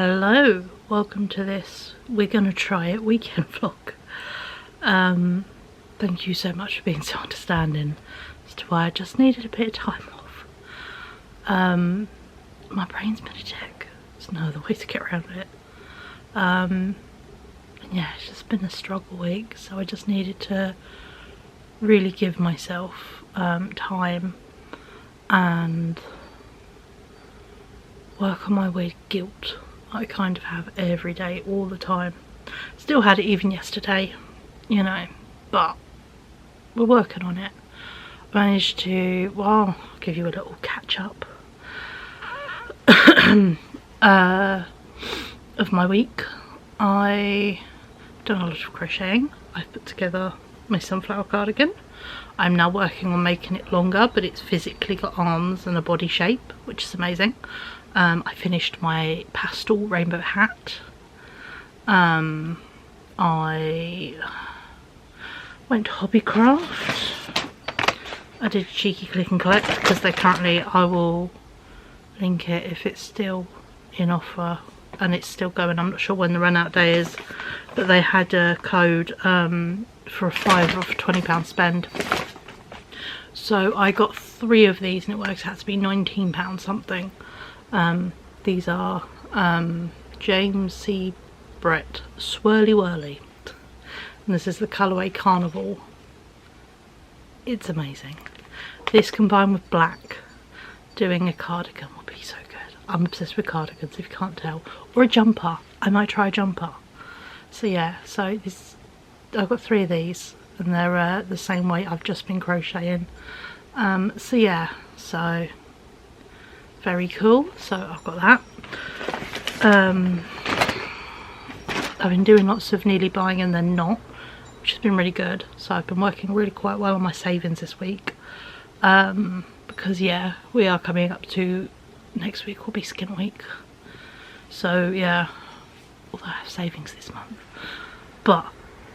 Hello, welcome to this We're Gonna Try It weekend vlog. Thank you so much for being so understanding as to why I just needed a bit of time off. My brain's been a tick. There's no other way to get around it. And yeah, it's just been a struggle week, so I just needed to really give myself time and work on my weird guilt I kind of have every day, all the time. Still had it even yesterday, you know, but we're working on it. Managed to, well, I'll give you a little catch up of my week. I done a lot of crocheting. I've put together my sunflower cardigan. I'm now working on making it longer, but it's physically got arms and a body shape, which is amazing. I finished my pastel rainbow hat. I went to Hobbycraft. I did a cheeky click and collect because they currently, I will link it if it's still in offer and it's still going. I'm not sure when the run out day is, but they had a code for a £5 off £20 spend. So I got 3 of these and it works out to be £19 something. These are James C. Brett Swirly Whirly, and this is the colourway Carnival. It's amazing. This combined with black, doing a cardigan would be so good. I'm obsessed with cardigans if you can't tell. Or a jumper. I might try a jumper. So yeah, so this, I've got 3 of these and they're the same weight I've just been crocheting. So yeah, so very cool. So I've got that. I've been doing lots of nearly buying and then not, which has been really good. So I've been working really quite well on my savings this week, because yeah, we are coming up to, next week will be skin week. So yeah, although I have savings this month, but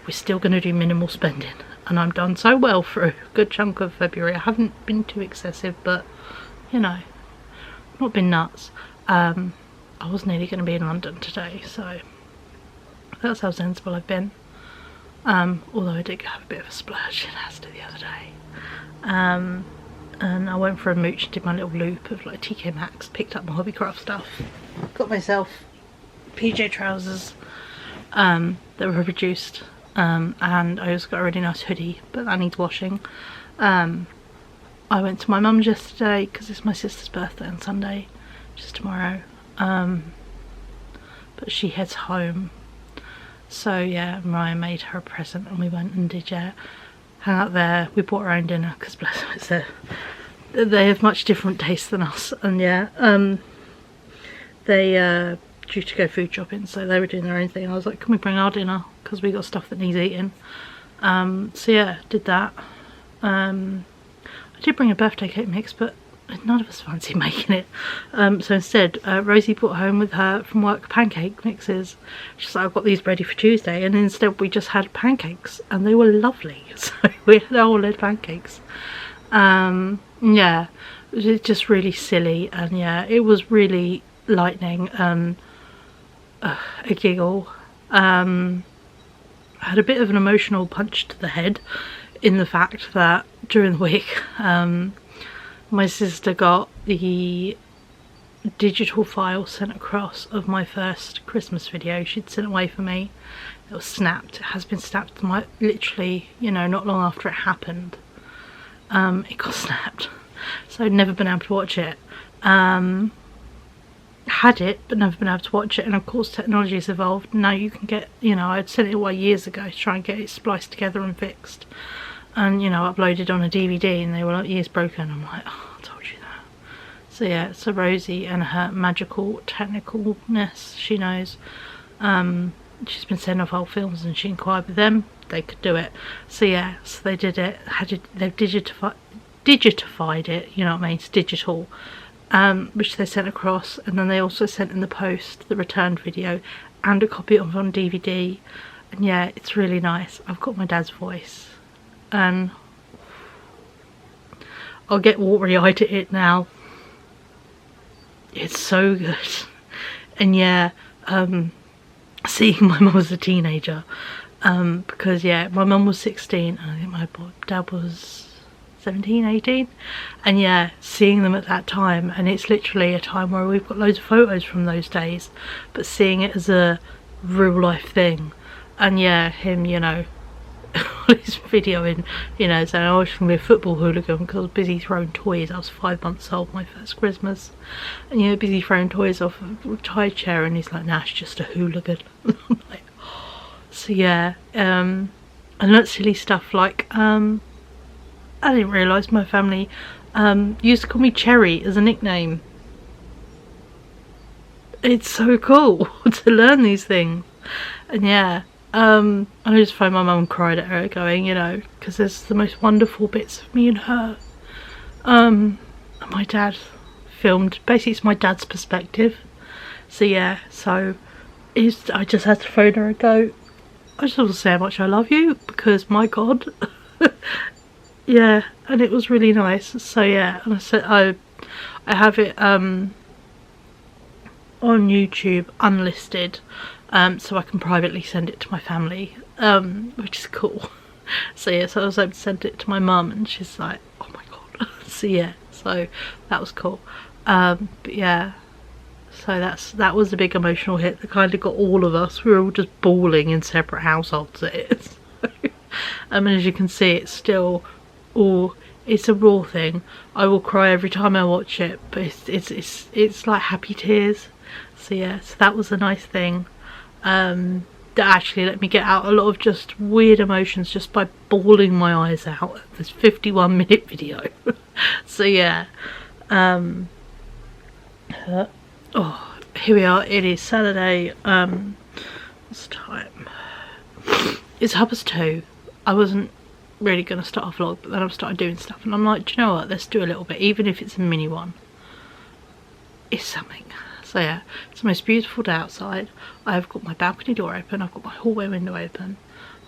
we're still going to do minimal spending, and I'm done so well through a good chunk of February. I haven't been too excessive, but you know, not been nuts. I was nearly going to be in London today, so that's how sensible I've been. Although I did have a bit of a splurge in Asda the other day. And I went for a mooch and did my little loop of like TK Maxx, picked up my Hobbycraft stuff, got myself PJ trousers that were reduced, and I also got a really nice hoodie, but that needs washing. I went to my mum's yesterday because it's my sister's birthday on Sunday, which is tomorrow, but she heads home. So yeah, Mariah made her a present and we went and did, yeah, hang out there. We bought our own dinner because bless them, they have much different tastes than us, and yeah, they due to go food shopping, so they were doing their own thing. I was like, can we bring our dinner because we got stuff that needs eating. So yeah, did that. I did bring a birthday cake mix, but none of us fancy making it. So instead, Rosie brought home with her from work pancake mixes. She's like, I've got these ready for Tuesday, and instead we just had pancakes and they were lovely. So we had a whole load of pancakes. Yeah, it was just really silly, and yeah, it was really lightning and a giggle. I had a bit of an emotional punch to the head in the fact that during the week my sister got the digital file sent across of my first Christmas video. She'd sent away for me. It was snapped. It has been snapped literally, you know, not long after it happened. It got snapped, so I'd never been able to watch it. Had it, but never been able to watch it. And of course technology has evolved. Now you can get, you know, I'd sent it away years ago to try and get it spliced together and fixed, and you know, uploaded on a DVD, and they were like, years broken. I'm like, oh, I told you that. So yeah, so Rosie and her magical technicalness, she knows. She's been sending off old films and she inquired with them, they could do it. So yeah, so they did it, they've digitified it, you know what I mean, it's digital, which they sent across, and then they also sent in the post the returned video and a copy of it on DVD, and yeah, it's really nice. I've got my dad's voice, and I'll get watery-eyed at it now. It's so good. And yeah, seeing my mum as a teenager, because yeah, my mum was 16 and I think my dad was 17, 18, and yeah, seeing them at that time, and it's literally a time where we've got loads of photos from those days, but seeing it as a real life thing, and yeah, him, you know, he's videoing, you know, saying I was going to be a football hooligan because I was busy throwing toys. I was 5 months old, my first Christmas, and you know, busy throwing toys off a high chair, and he's like, nah, it's just a hooligan. Like, so yeah, and that's silly stuff like, I didn't realise my family used to call me Cherry as a nickname. It's so cool to learn these things, and yeah. I just phoned my mum and cried at her, going, you know, because there's the most wonderful bits of me and her. And my dad filmed, basically it's my dad's perspective. So yeah, so I just had to phone her and go, I just want to say how much I love you, because my God. Yeah, and it was really nice. So yeah, and I said I have it on YouTube unlisted. So I can privately send it to my family, which is cool. So yeah, so I was able to send it to my mum, and she's like, oh my God. So yeah, so that was cool. But yeah, so that was a big emotional hit that kind of got all of us. We were all just bawling in separate households at it. So, and as you can see, it's still all, it's a raw thing. I will cry every time I watch it, but it's like happy tears. So yeah, so that was a nice thing. That actually let me get out a lot of just weird emotions just by bawling my eyes out at this 51-minute video. So yeah, oh, here we are. It is Saturday. What's the time? It's 2:30. I wasn't really going to start a vlog, but then I've started doing stuff, and I'm like, do you know what, let's do a little bit, even if it's a mini one. It's something. So yeah, it's the most beautiful day outside. I've got my balcony door open, I've got my hallway window open.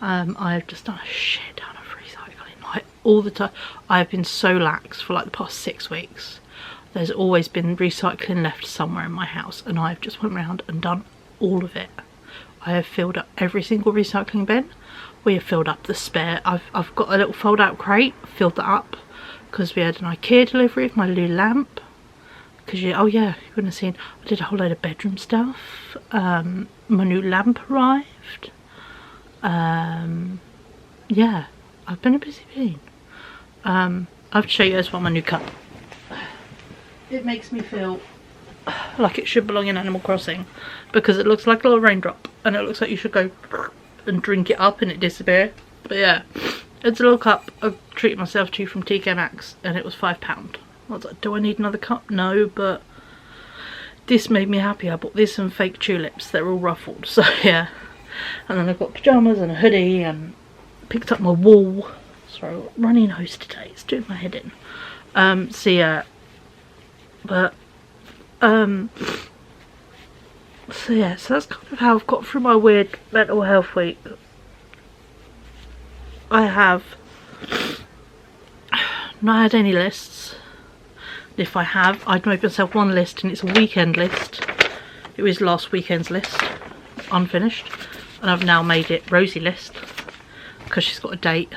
I've just done a shit ton of recycling, like all the time. I've been so lax for like the past 6 weeks. There's always been recycling left somewhere in my house, and I've just went around and done all of it. I have filled up every single recycling bin. We have filled up the spare. I've got a little fold out crate, filled that up because we had an IKEA delivery of my new lamp. Because oh yeah, you wouldn't have seen, I did a whole load of bedroom stuff. My new lamp arrived. Yeah, I've been a busy bee. I have to show you guys what my new cup. It makes me feel like it should belong in Animal Crossing, because it looks like a little raindrop, and it looks like you should go and drink it up and it disappear. But yeah, it's a little cup I treated myself to from TK Maxx, and it was £5. I was like, do I need another cup? No, but this made me happy. I bought this and fake tulips. They're all ruffled, so yeah. And then I've got pyjamas and a hoodie, and picked up my wool. Sorry, I've got runny nose today. It's doing my head in. So yeah, but so yeah, so that's kind of how I've got through my weird mental health week. I have not had any lists. If I have, I'd make myself one list, and it's a weekend list. It was last weekend's list, unfinished, and I've now made it Rosie list because she's got a date.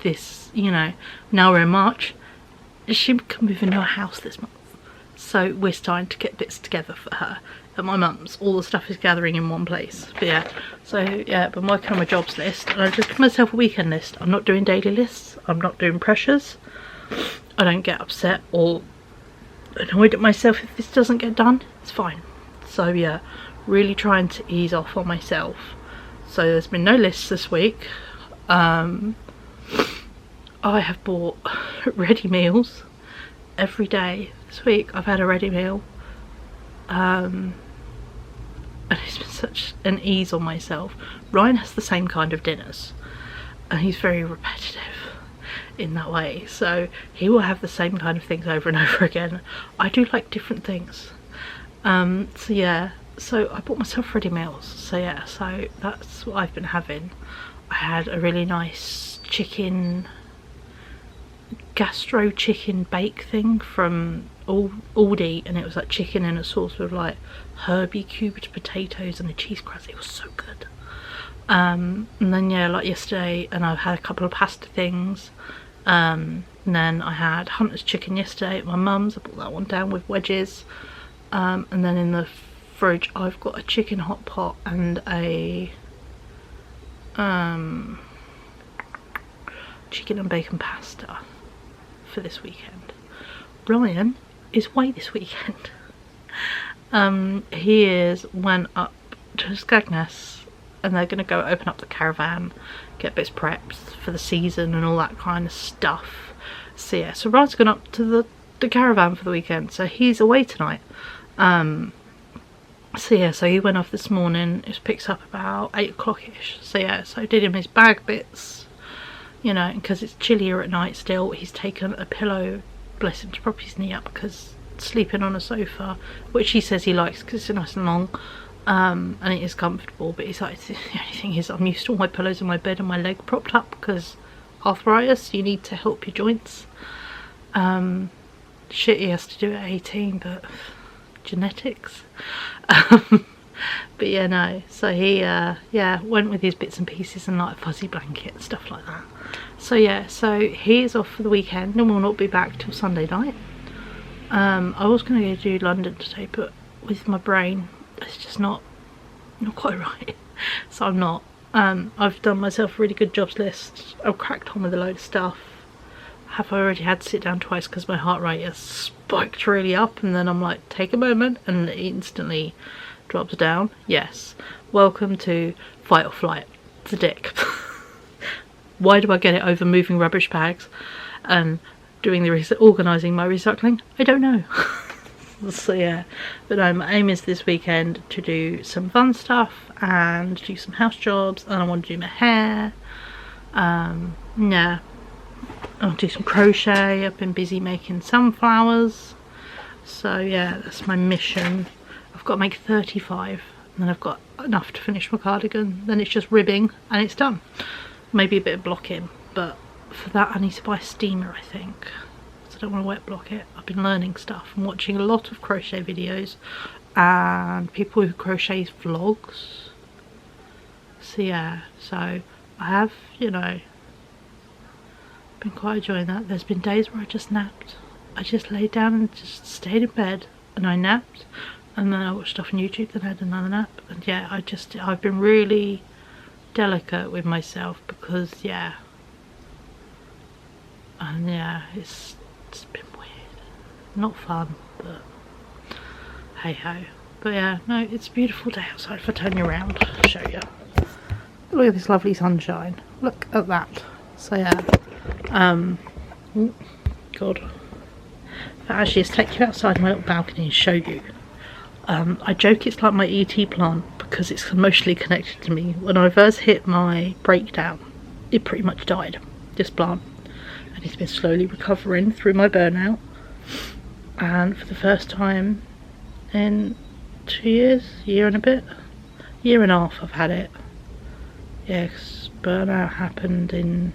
This, you know, now we're in March. She can move into a house this month, so we're starting to get bits together for her at my mum's. All the stuff is gathering in one place. But yeah, so yeah, I've been working on my jobs list, and I just give myself a weekend list. I'm not doing daily lists. I'm not doing pressures. I don't get upset or annoyed at myself if this doesn't get done. It's fine. So yeah, really trying to ease off on myself. So there's been no lists this week. I have bought ready meals every day this week. I've had a ready meal, and it's been such an ease on myself. Ryan has the same kind of dinners, and he's very repetitive in that way, so he will have the same kind of things over and over again. I do like different things. So yeah, so I bought myself ready meals. So yeah, so that's what I've been having. I had a really nice chicken, gastro chicken bake thing from Aldi, and it was like chicken in a sauce with like herby cubed potatoes and a cheese crust. It was so good. And then yeah, like yesterday, and I've had a couple of pasta things. And then I had Hunter's chicken yesterday at my mum's. I brought that one down with wedges. And then in the fridge I've got a chicken hot pot and a chicken and bacon pasta for this weekend. Ryan is away this weekend. He went up to Skegness, and they're going to go open up the caravan, get bits prepped for the season and all that kind of stuff. So yeah, so Ryan's gone up to the caravan for the weekend, so he's away tonight. So yeah, so he went off this morning. It picks up about 8 o'clock-ish. So yeah, so I did him his bag bits, you know, because it's chillier at night still. He's taken a pillow, bless him, to prop his knee up, because sleeping on a sofa, which he says he likes because it's nice and long, and it is comfortable, but he's like, the only thing is I'm used to all my pillows in my bed and my leg propped up, because arthritis, you need to help your joints. Shit, he has to do it at 18, but genetics. But yeah, no, so he yeah, went with his bits and pieces and like a fuzzy blanket and stuff like that. So yeah, so he is off for the weekend and will not be back till Sunday night. I was going to go to London today, but with my brain it's just not quite right. So I'm not. I've done myself a really good jobs list. I've cracked on with a load of stuff. Have I already had to sit down twice because my heart rate has spiked really up, and then I'm like, take a moment, and it instantly drops down. Yes, welcome to fight or flight. It's a dick. Why do I get it over moving rubbish bags and doing the organising my recycling? I don't know. So yeah, but no, my aim is this weekend to do some fun stuff and do some house jobs, and I want to do my hair. Yeah, I'll do some crochet. I've been busy making sunflowers, so yeah, that's my mission. I've got to make 35, and then I've got enough to finish my cardigan. Then it's just ribbing and it's done. Maybe a bit of blocking, but for that I need to buy a steamer, I think. So I don't want to wet block it. I've been learning stuff and watching a lot of crochet videos and people who crochet vlogs. So yeah, so I have, you know, been quite enjoying that. There's been days where I just napped. I just laid down and just stayed in bed and I napped, and then I watched stuff on YouTube, then I had another nap. And yeah, I've been really delicate with myself, because yeah, and yeah, it's been weird, not fun, but hey ho. But yeah, no, it's a beautiful day outside. If I turn you around, I'll show you. Look at this lovely sunshine, look at that. So yeah, God, but actually let's take you outside my little balcony and show you. I joke it's like my ET plant because it's emotionally connected to me. When I first hit my breakdown, it pretty much died, this plant, and it's been slowly recovering through my burnout. And for the first time in 2 years, year and a bit, year and a half I've had it. Yeah, 'cause burnout happened in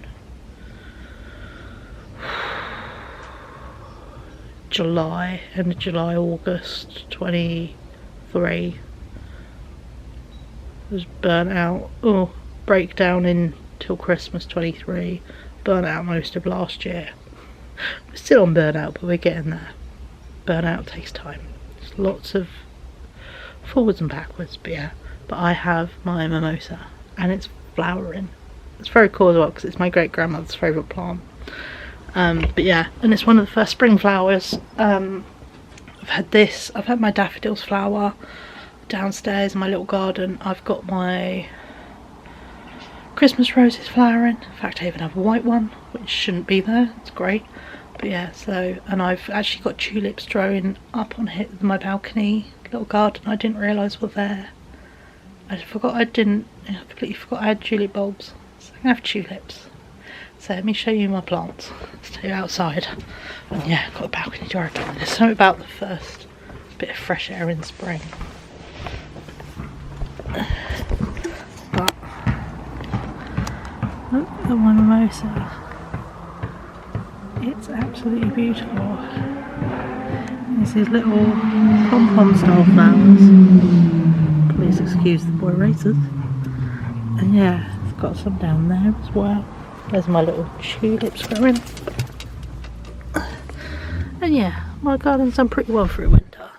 July, end of July, August 23. Was burnt out, breakdown in till Christmas 23, burnt out most of last year. We're still on burnout, but we're getting there. Burnout takes time. There's lots of forwards and backwards, but yeah. But I have my mimosa and it's flowering. It's very cool as well because it's my great grandmother's favourite plant. But yeah, and it's one of the first spring flowers. I've had this, I've had my daffodils flower downstairs in my little garden. I've got my Christmas roses flowering. In fact, I even have a white one, which shouldn't be there. It's great. But yeah, so, and I've actually got tulips growing up on my balcony, little garden. I didn't realise were there. I completely forgot I had tulip bulbs. So I'm gonna have tulips. So let me show you my plants. Stay outside. And yeah, got a balcony door open. There's something about the first bit of fresh air in spring. But look at my mimosa. It's absolutely beautiful. There's these little pom-pom style flowers. Please excuse the boy racers. And yeah, it's got some down there as well. There's my little tulips growing. And yeah, my garden's done pretty well through winter.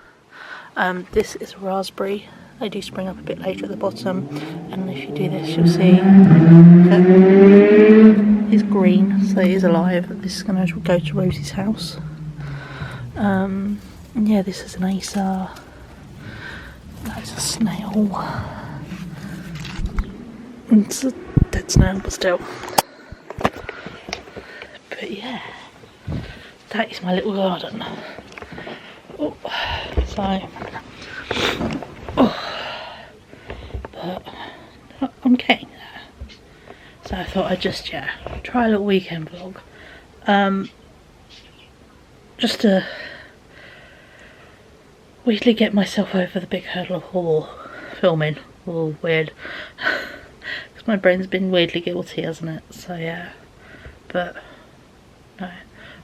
This is raspberry. They do spring up a bit later at the bottom, and if you do this you'll see that it's green, so it is alive. This is going to go to Rosie's house. And yeah, this is an acer. That's a snail. It's a dead snail, but still. But yeah, that is my little garden. Oh, so, but I'm getting there. So I thought I'd just, yeah, try a little weekend vlog. Just to weirdly get myself over the big hurdle of filming. All weird. Because my brain's been weirdly guilty, hasn't it? So yeah. But no.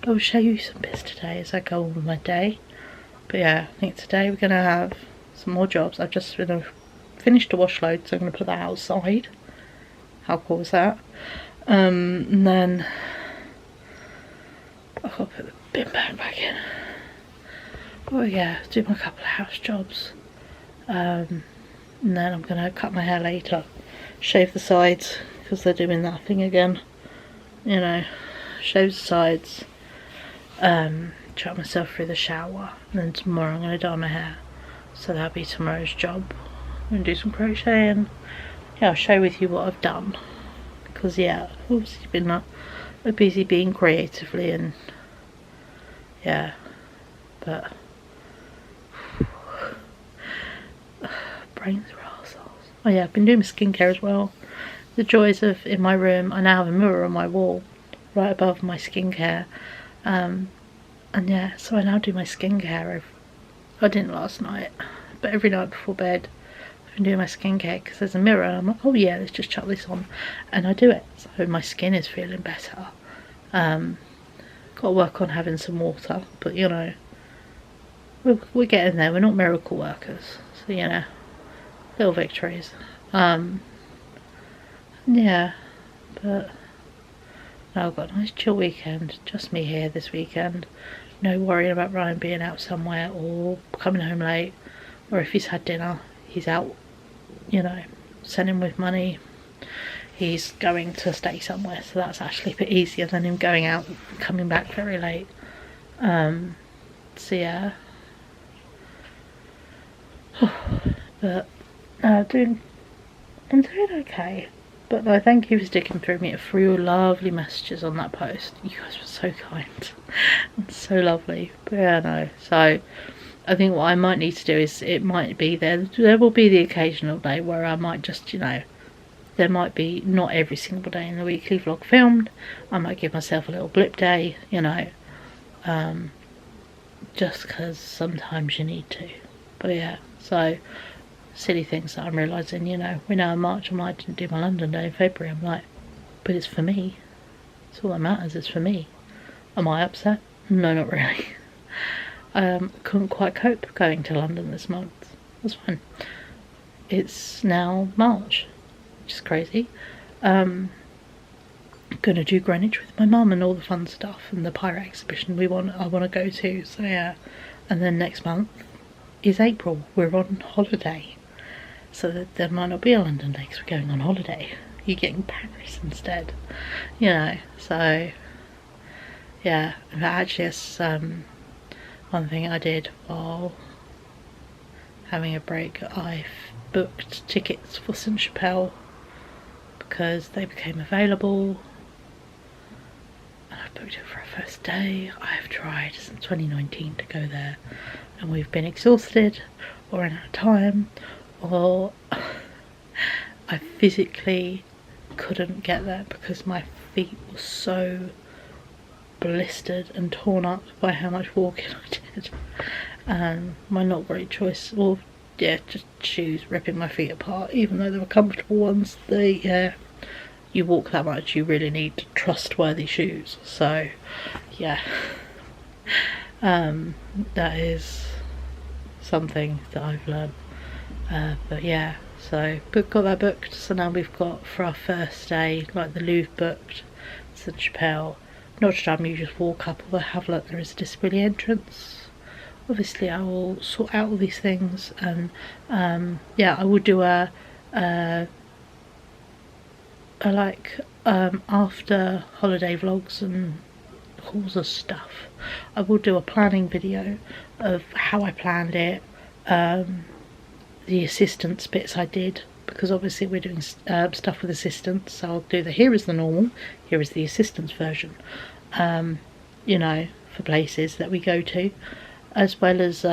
I will show you some bits today as I go on with my day. But yeah, I think today we're going to have some more jobs. I've just finished a wash load, so I'm going to put that outside. How cool is that? And then I've got to put the bin bag back in. Oh yeah, do my couple of house jobs. And then I'm going to cut my hair later. Shave the sides, because they're doing that thing again. You know, shave the sides. Chat myself through the shower, and then tomorrow I'm going to dye my hair, so that'll be tomorrow's job. I'm going to do some crochet, and yeah, I'll share with you what I've done, because yeah, I've obviously been busy being creatively, and yeah, but brains are arseholes. Oh yeah, I've been doing my skincare as well. The joys of in my room, I now have a mirror on my wall right above my skincare. And yeah, so I now do my skincare. I didn't last night, but every night before bed I've been doing my skincare, because there's a mirror and I'm like, oh yeah, let's just chuck this on, and I do it. So my skin is feeling better. Got to work on having some water, but you know, we're getting there. We're not miracle workers, so you know, little victories. Yeah, but no, I've got a nice chill weekend, just me here this weekend. No worrying about Ryan being out somewhere or coming home late, or if he's had dinner, he's out, you know, send him with money. He's going to stay somewhere, so that's actually a bit easier than him going out and coming back very late. So yeah. But I'm doing okay. But no, thank you for sticking through me for your lovely messages on that post. You guys were so kind and so lovely. But yeah, no. So I think what I might need to do is, it might be there will be the occasional day where I might just, you know, there might be not every single day in the weekly vlog filmed. I might give myself a little blip day, you know, just because sometimes you need to. But yeah, so silly things that I'm realising, you know, we're now in March and I didn't do my London day in February. I'm like, but it's for me. It's all that matters, it's for me. Am I upset? No, not really. Couldn't quite cope going to London this month. That's fine. It's now March, which is crazy. Gonna do Greenwich with my mum and all the fun stuff, and the pirate exhibition I want to go to, so yeah. And then next month is April. We're on holiday. So that there might not be a London day because we're going on holiday. You're getting Paris instead, you know. So yeah, but actually it's one thing I did while having a break. I booked tickets for St. Chapelle because they became available, and I booked it for a first day. I've tried since 2019 to go there, and we've been exhausted or run out of time, or I physically couldn't get there because my feet were so blistered and torn up by how much walking I did. My not great choice, or yeah, just shoes ripping my feet apart, even though they were comfortable ones. You walk that much, you really need trustworthy shoes. So yeah, That is something that I've learned. But yeah, so got that booked. So now we've got for our first day, like the Louvre booked, St Chapelle, Notre Dame. You just walk up, although I have learnt there is a disability entrance. Obviously I will sort out all these things, and yeah, I will do a after holiday vlogs and hauls of stuff. I will do a planning video of how I planned it, the assistance bits I did, because obviously we're doing stuff with assistance, so I'll do here is the normal, here is the assistance version, you know, for places that we go to, as well as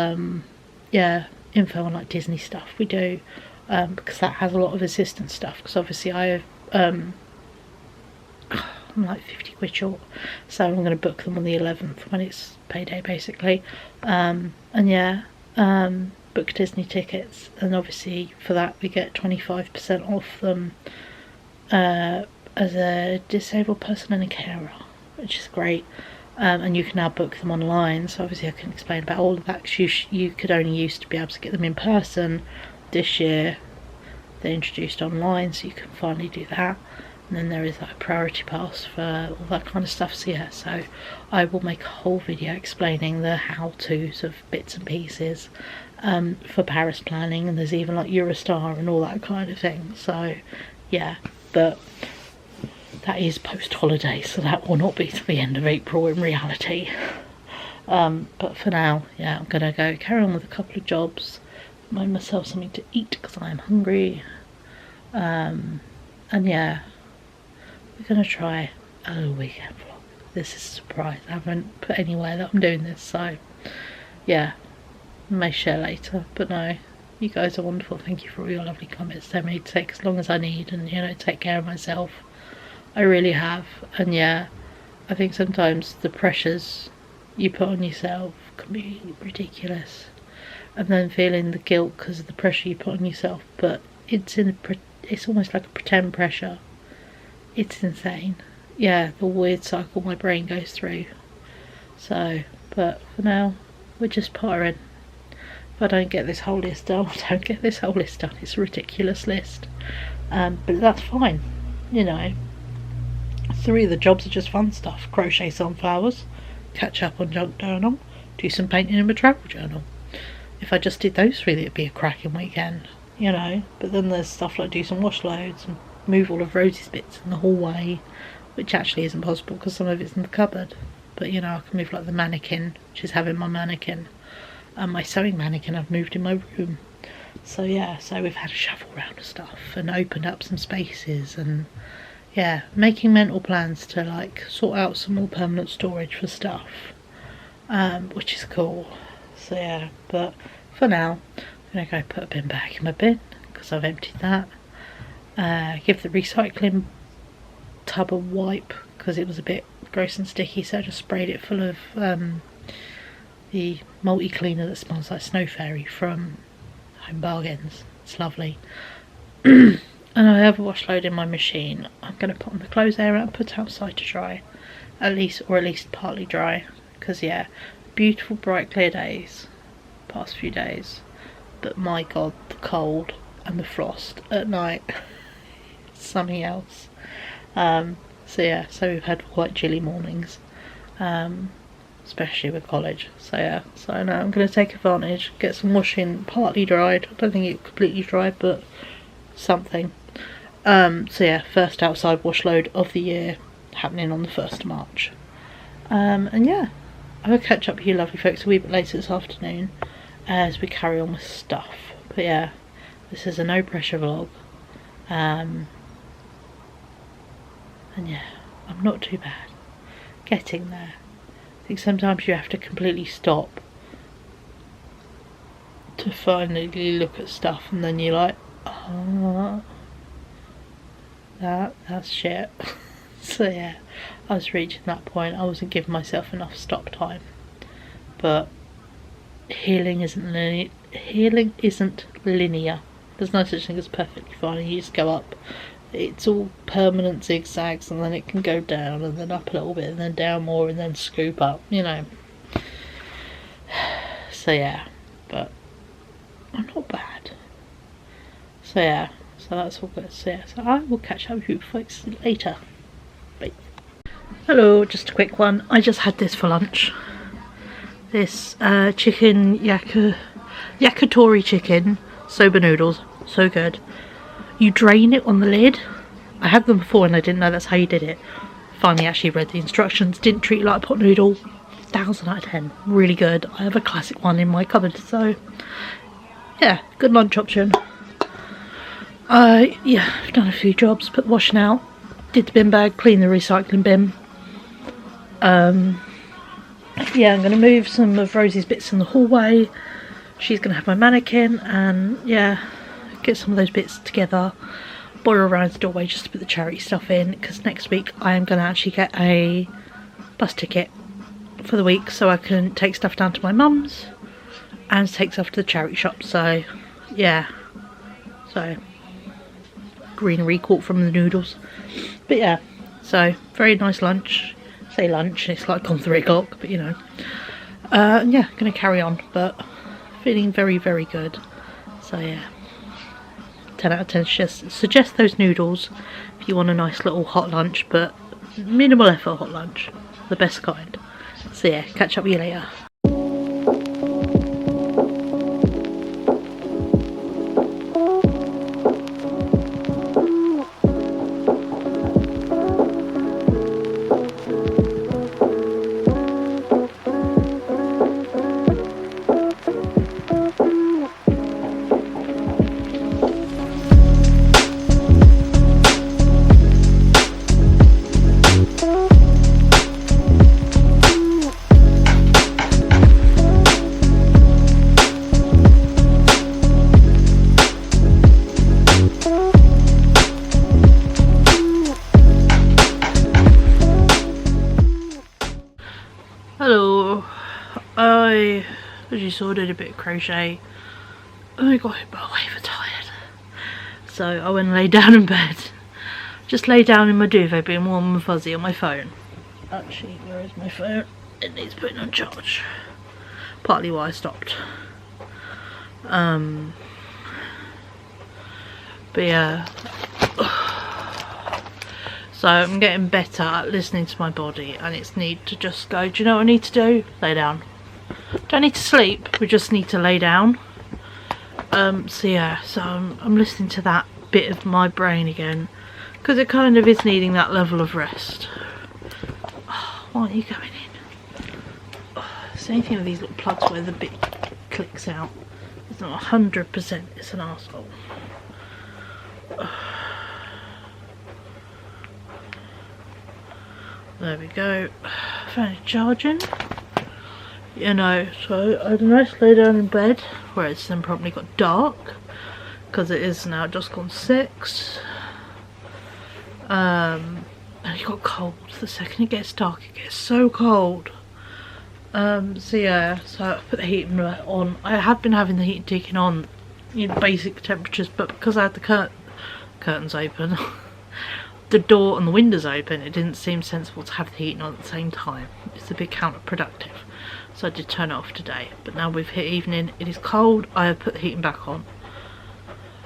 yeah, info on like Disney stuff we do, because that has a lot of assistance stuff, because obviously I have I'm like 50 quid short, so I'm going to book them on the 11th when it's payday basically, and yeah, book Disney tickets, and obviously for that we get 25% off them as a disabled person and a carer, which is great. And you can now book them online, so obviously I can explain about all of that, because you could only used to be able to get them in person. This year they introduced online, so you can finally do that. And then there is like a priority pass for all that kind of stuff. So yeah, so I will make a whole video explaining the how-tos of bits and pieces for Paris planning, and there's even like Eurostar and all that kind of thing. So yeah, but that is post-holiday, so that will not be to the end of April in reality. But for now, yeah, I'm gonna go carry on with a couple of jobs, find myself something to eat because I am hungry, and yeah, we're gonna try a weekend vlog. This is a surprise. I haven't put anywhere that I'm doing this, so yeah, I may share later. But no, you guys are wonderful. Thank you for all your lovely comments. Tell me to take as long as I need, and you know, take care of myself. I really have. And yeah, I think sometimes the pressures you put on yourself can be ridiculous, and then feeling the guilt because of the pressure you put on yourself, but it's almost like a pretend pressure. It's insane. Yeah, the weird cycle my brain goes through. So, but for now, we're just pottering. If I don't get this whole list done, I don't get this whole list done. It's a ridiculous list. But that's fine, you know. 3 of the jobs are just fun stuff. Crochet sunflowers, catch up on junk journal, do some painting in my travel journal. If I just did those 3, it'd be a cracking weekend, you know. But then there's stuff like do some wash loads and move all of Rosie's bits in the hallway, which actually isn't possible because some of it's in the cupboard. But you know, I can move like the mannequin, which is having my mannequin, and my sewing mannequin I've moved in my room. So yeah, so we've had a shuffle around of stuff and opened up some spaces, and yeah, making mental plans to like sort out some more permanent storage for stuff, which is cool. So yeah, but for now I'm gonna go put a bin back in my bin because I've emptied that. Give the recycling tub a wipe because it was a bit gross and sticky, so I just sprayed it full of the multi-cleaner that smells like Snow Fairy from Home Bargains. It's lovely. And I have a wash load in my machine. I'm going to put on the clothes there and put outside to dry, at least partly dry, because yeah, beautiful bright clear days past few days, but my god, the cold and the frost at night, something else. So yeah, so we've had quite chilly mornings, especially with college. So yeah, so now I'm going to take advantage, get some washing partly dried. I don't think it completely dried, but something. So yeah, first outside wash load of the year happening on the 1st of March. And yeah, I will catch up with you lovely folks a wee bit later this afternoon as we carry on with stuff. But yeah, this is a no pressure vlog. And yeah, I'm not too bad. Getting there. I think sometimes you have to completely stop to finally look at stuff, and then you're like, oh, that's shit. So yeah, I was reaching that point. I wasn't giving myself enough stop time. But healing isn't linear. There's no such thing as perfectly fine. You just go up. It's all permanent zigzags, and then it can go down, and then up a little bit, and then down more, and then scoop up, you know. So yeah, so we've had quite a chilly mornings. Especially with college. So yeah, so now I'm going to take advantage, get some washing partly dried. I don't think it completely dried, but something. So yeah, so we've had chilly mornings. So yeah, but I'm not bad. So yeah, so that's all good. So yeah, so I will catch up with you folks later. Bye. Hello, just a quick one. I just had this for lunch. This chicken yakitori chicken soba noodles, so good. You drain it on the lid. I had them before and I didn't know that's how you did it. Finally actually read the instructions, didn't treat it like a pot noodle. 1000 out of 10, really good. I have a classic one in my cupboard, so yeah, good lunch option. Yeah, I've done a few jobs, put the washing out, did the bin bag, cleaned the recycling bin. Yeah, I'm going to move some of Rosie's bits in the hallway. She's going to have my mannequin, and yeah, get some of those bits together, borrow around the doorway just to put the charity stuff in, because next week I am going to actually get a bus ticket for the week so I can take stuff down to my mum's and take stuff to the charity shop. So yeah, so greenery caught from the noodles. But yeah, so very nice lunch. Say lunch, it's like on 3 o'clock, but you know. Yeah, gonna carry on, but feeling very, very good. So yeah, 10 out of 10. Suggest those noodles if you want a nice little hot lunch, but minimal effort hot lunch, the best kind. So yeah, catch up with you later. Hello, as you saw, did a bit of crochet. I got hit by a wave of tired, so I went and lay down in bed. Just lay down in my duvet being warm and fuzzy on my phone. Actually, where is my phone? It needs putting on charge. Partly why I stopped. But yeah, so I'm getting better at listening to my body, and it's need to just go, do you know what I need to do? Lay down. Don't need to sleep, we just need to lay down. So yeah, so I'm listening to that bit of my brain again, because it kind of is needing that level of rest. Oh, why aren't you going in? Oh, it's anything with these little plugs where the bit clicks out. It's not 100%, it's an arsehole. There we go. Found it charging. You know, so I had a nice lay down in bed where it's then probably got dark, because it is now just gone 6. And it got cold. The second it gets dark, it gets so cold. So yeah, so I put the heating on. I have been having the heating ticking on in basic temperatures, but because I had the curtains open, the door and the windows open, it didn't seem sensible to have the heating on at the same time. It's a bit counterproductive, so I did turn it off today. But now we've hit evening, it is cold, I have put the heating back on.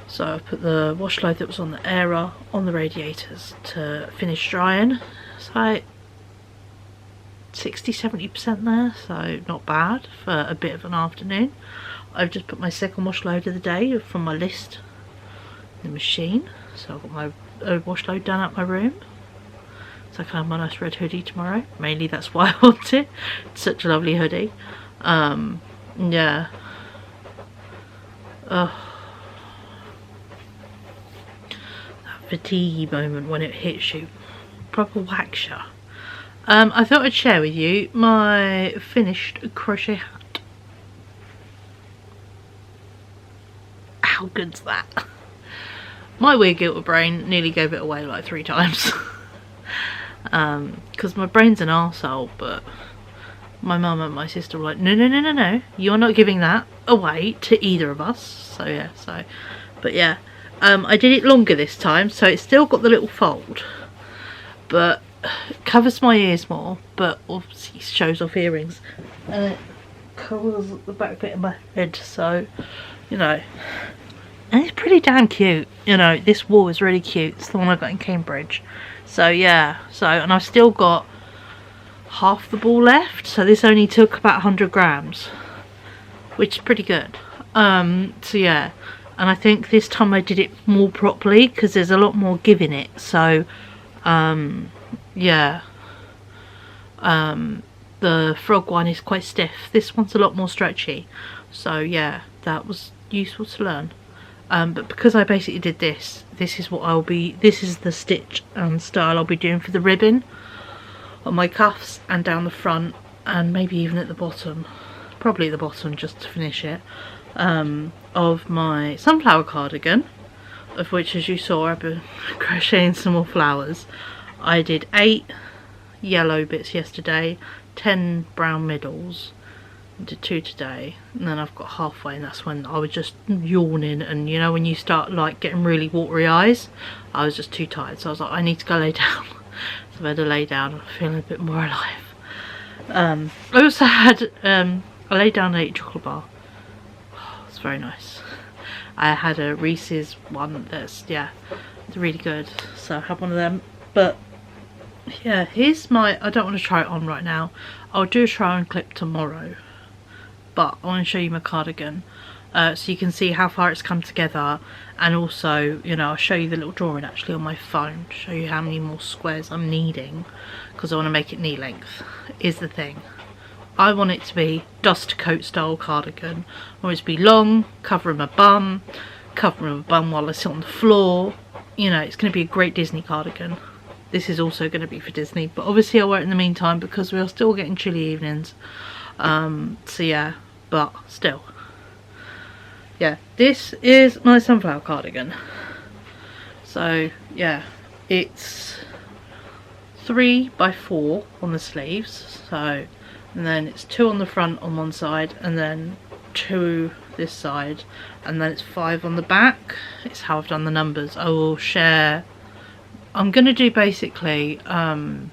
So I put the wash load that was on the air on the radiators to finish drying. It's like 60-70% there, so not bad for a bit of an afternoon. I've just put my second wash load of the day from my list in the machine, so I've got my wash load done at my room, so I can have my nice red hoodie tomorrow. Mainly that's why I want it. It's such a lovely hoodie. Yeah. That fatigue moment when it hits you, proper whacks you. I thought I'd share with you my finished crochet hat. How good's that? My weird guilt brain nearly gave it away like 3 times. Because my brain's an arsehole, but my mum and my sister were like, no, you're not giving that away to either of us. So yeah, but yeah, I did it longer this time, so it's still got the little fold, but it covers my ears more, but obviously shows off earrings. covers the back bit of my head, so you know, and it's pretty damn cute. You know, this wool is really cute. It's the one I got in Cambridge. So yeah, and I've still got half the ball left, so this only took about 100 grams, which is pretty good. So yeah, and I think this time I did it more properly because there's a lot more give in it. So yeah, the frog one is quite stiff. This one's a lot more stretchy. So yeah, that was useful to learn. But because I basically did this is what this is the stitch and style I'll be doing for the ribbon on my cuffs and down the front, and maybe even at the bottom, probably at the bottom just to finish it, of my sunflower cardigan, of which, as you saw, I've been crocheting some more flowers. I did 8 yellow bits yesterday, 10 brown middles, did 2 today, and then I've got halfway, and that's when I was just yawning, and you know when you start like getting really watery eyes, I was just too tired, so I was like, I need to go lay down. So I had to lay down, I'm feeling a bit more alive. I also had I laid down and ate a chocolate bar. Oh, it's very nice. I had a Reese's one that's, yeah, it's really good, so I had one of them. But yeah, here's my, I don't want to try it on right now, I'll do a try on clip tomorrow, but I want to show you my cardigan, so you can see how far it's come together, and also, you know, I'll show you the little drawing actually on my phone to show you how many more squares I'm needing, because I want to make it knee length, is the thing. I want it to be dust coat style cardigan. I want it to be long, covering my bum while I sit on the floor. You know, it's going to be a great Disney cardigan. This is also going to be for Disney, but obviously I'll wear it in the meantime because we are still getting chilly evenings. So yeah, but still. Yeah, this is my sunflower cardigan. So yeah, it's 3 by 4 on the sleeves, so, and then it's 2 on the front on one side, and then 2 this side, and then it's 5 on the back. It's how I've done the numbers. I will share, I'm going to do basically, I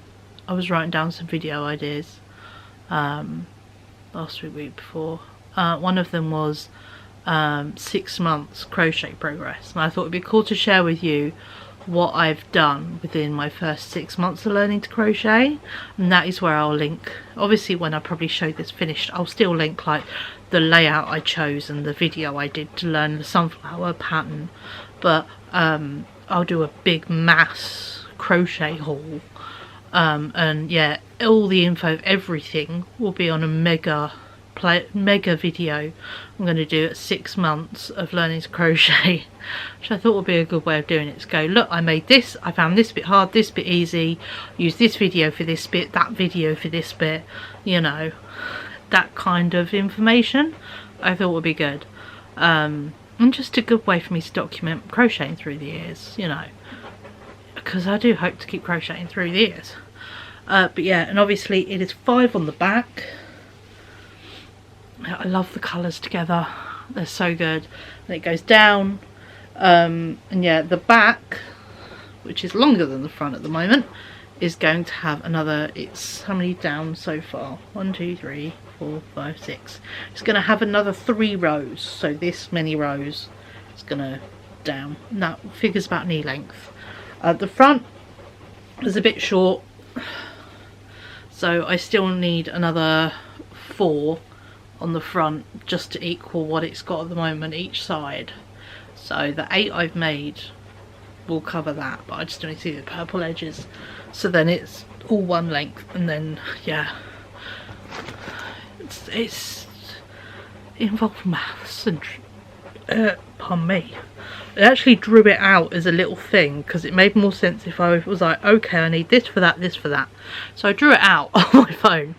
was writing down some video ideas last week before. One of them was 6 months crochet progress, and I thought it'd be cool to share with you what I've done within my first 6 months of learning to crochet, and that is where I'll link, obviously when I probably show this finished, I'll still link like the layout I chose and the video I did to learn the sunflower pattern, but I'll do a big mass crochet haul, and yeah, all the info of everything will be on a mega video I'm going to do at 6 months of learning to crochet, which I thought would be a good way of doing it, to go, look, I made this, I found this bit hard, this bit easy, use this video for this bit, that video for this bit, you know, that kind of information I thought would be good, and just a good way for me to document crocheting through the years, you know, because I do hope to keep crocheting through the years. But yeah, and obviously it is 5 on the back. I love the colours together, they're so good, and it goes down, and yeah, the back, which is longer than the front at the moment, is going to have another, it's how many down so far, 1 2 3 4 5 6, it's going to have another 3 rows, so this many rows it's going to down, and that figures about knee length. The front is a bit short, so I still need another 4 on the front just to equal what it's got at the moment each side. So the 8 I've made will cover that, but I just don't see the purple edges, so then it's all one length, and then yeah, it's involved maths and pardon me, I actually drew it out as a little thing because it made more sense if I was like, okay, I need this for that, this for that, so I drew it out on my phone.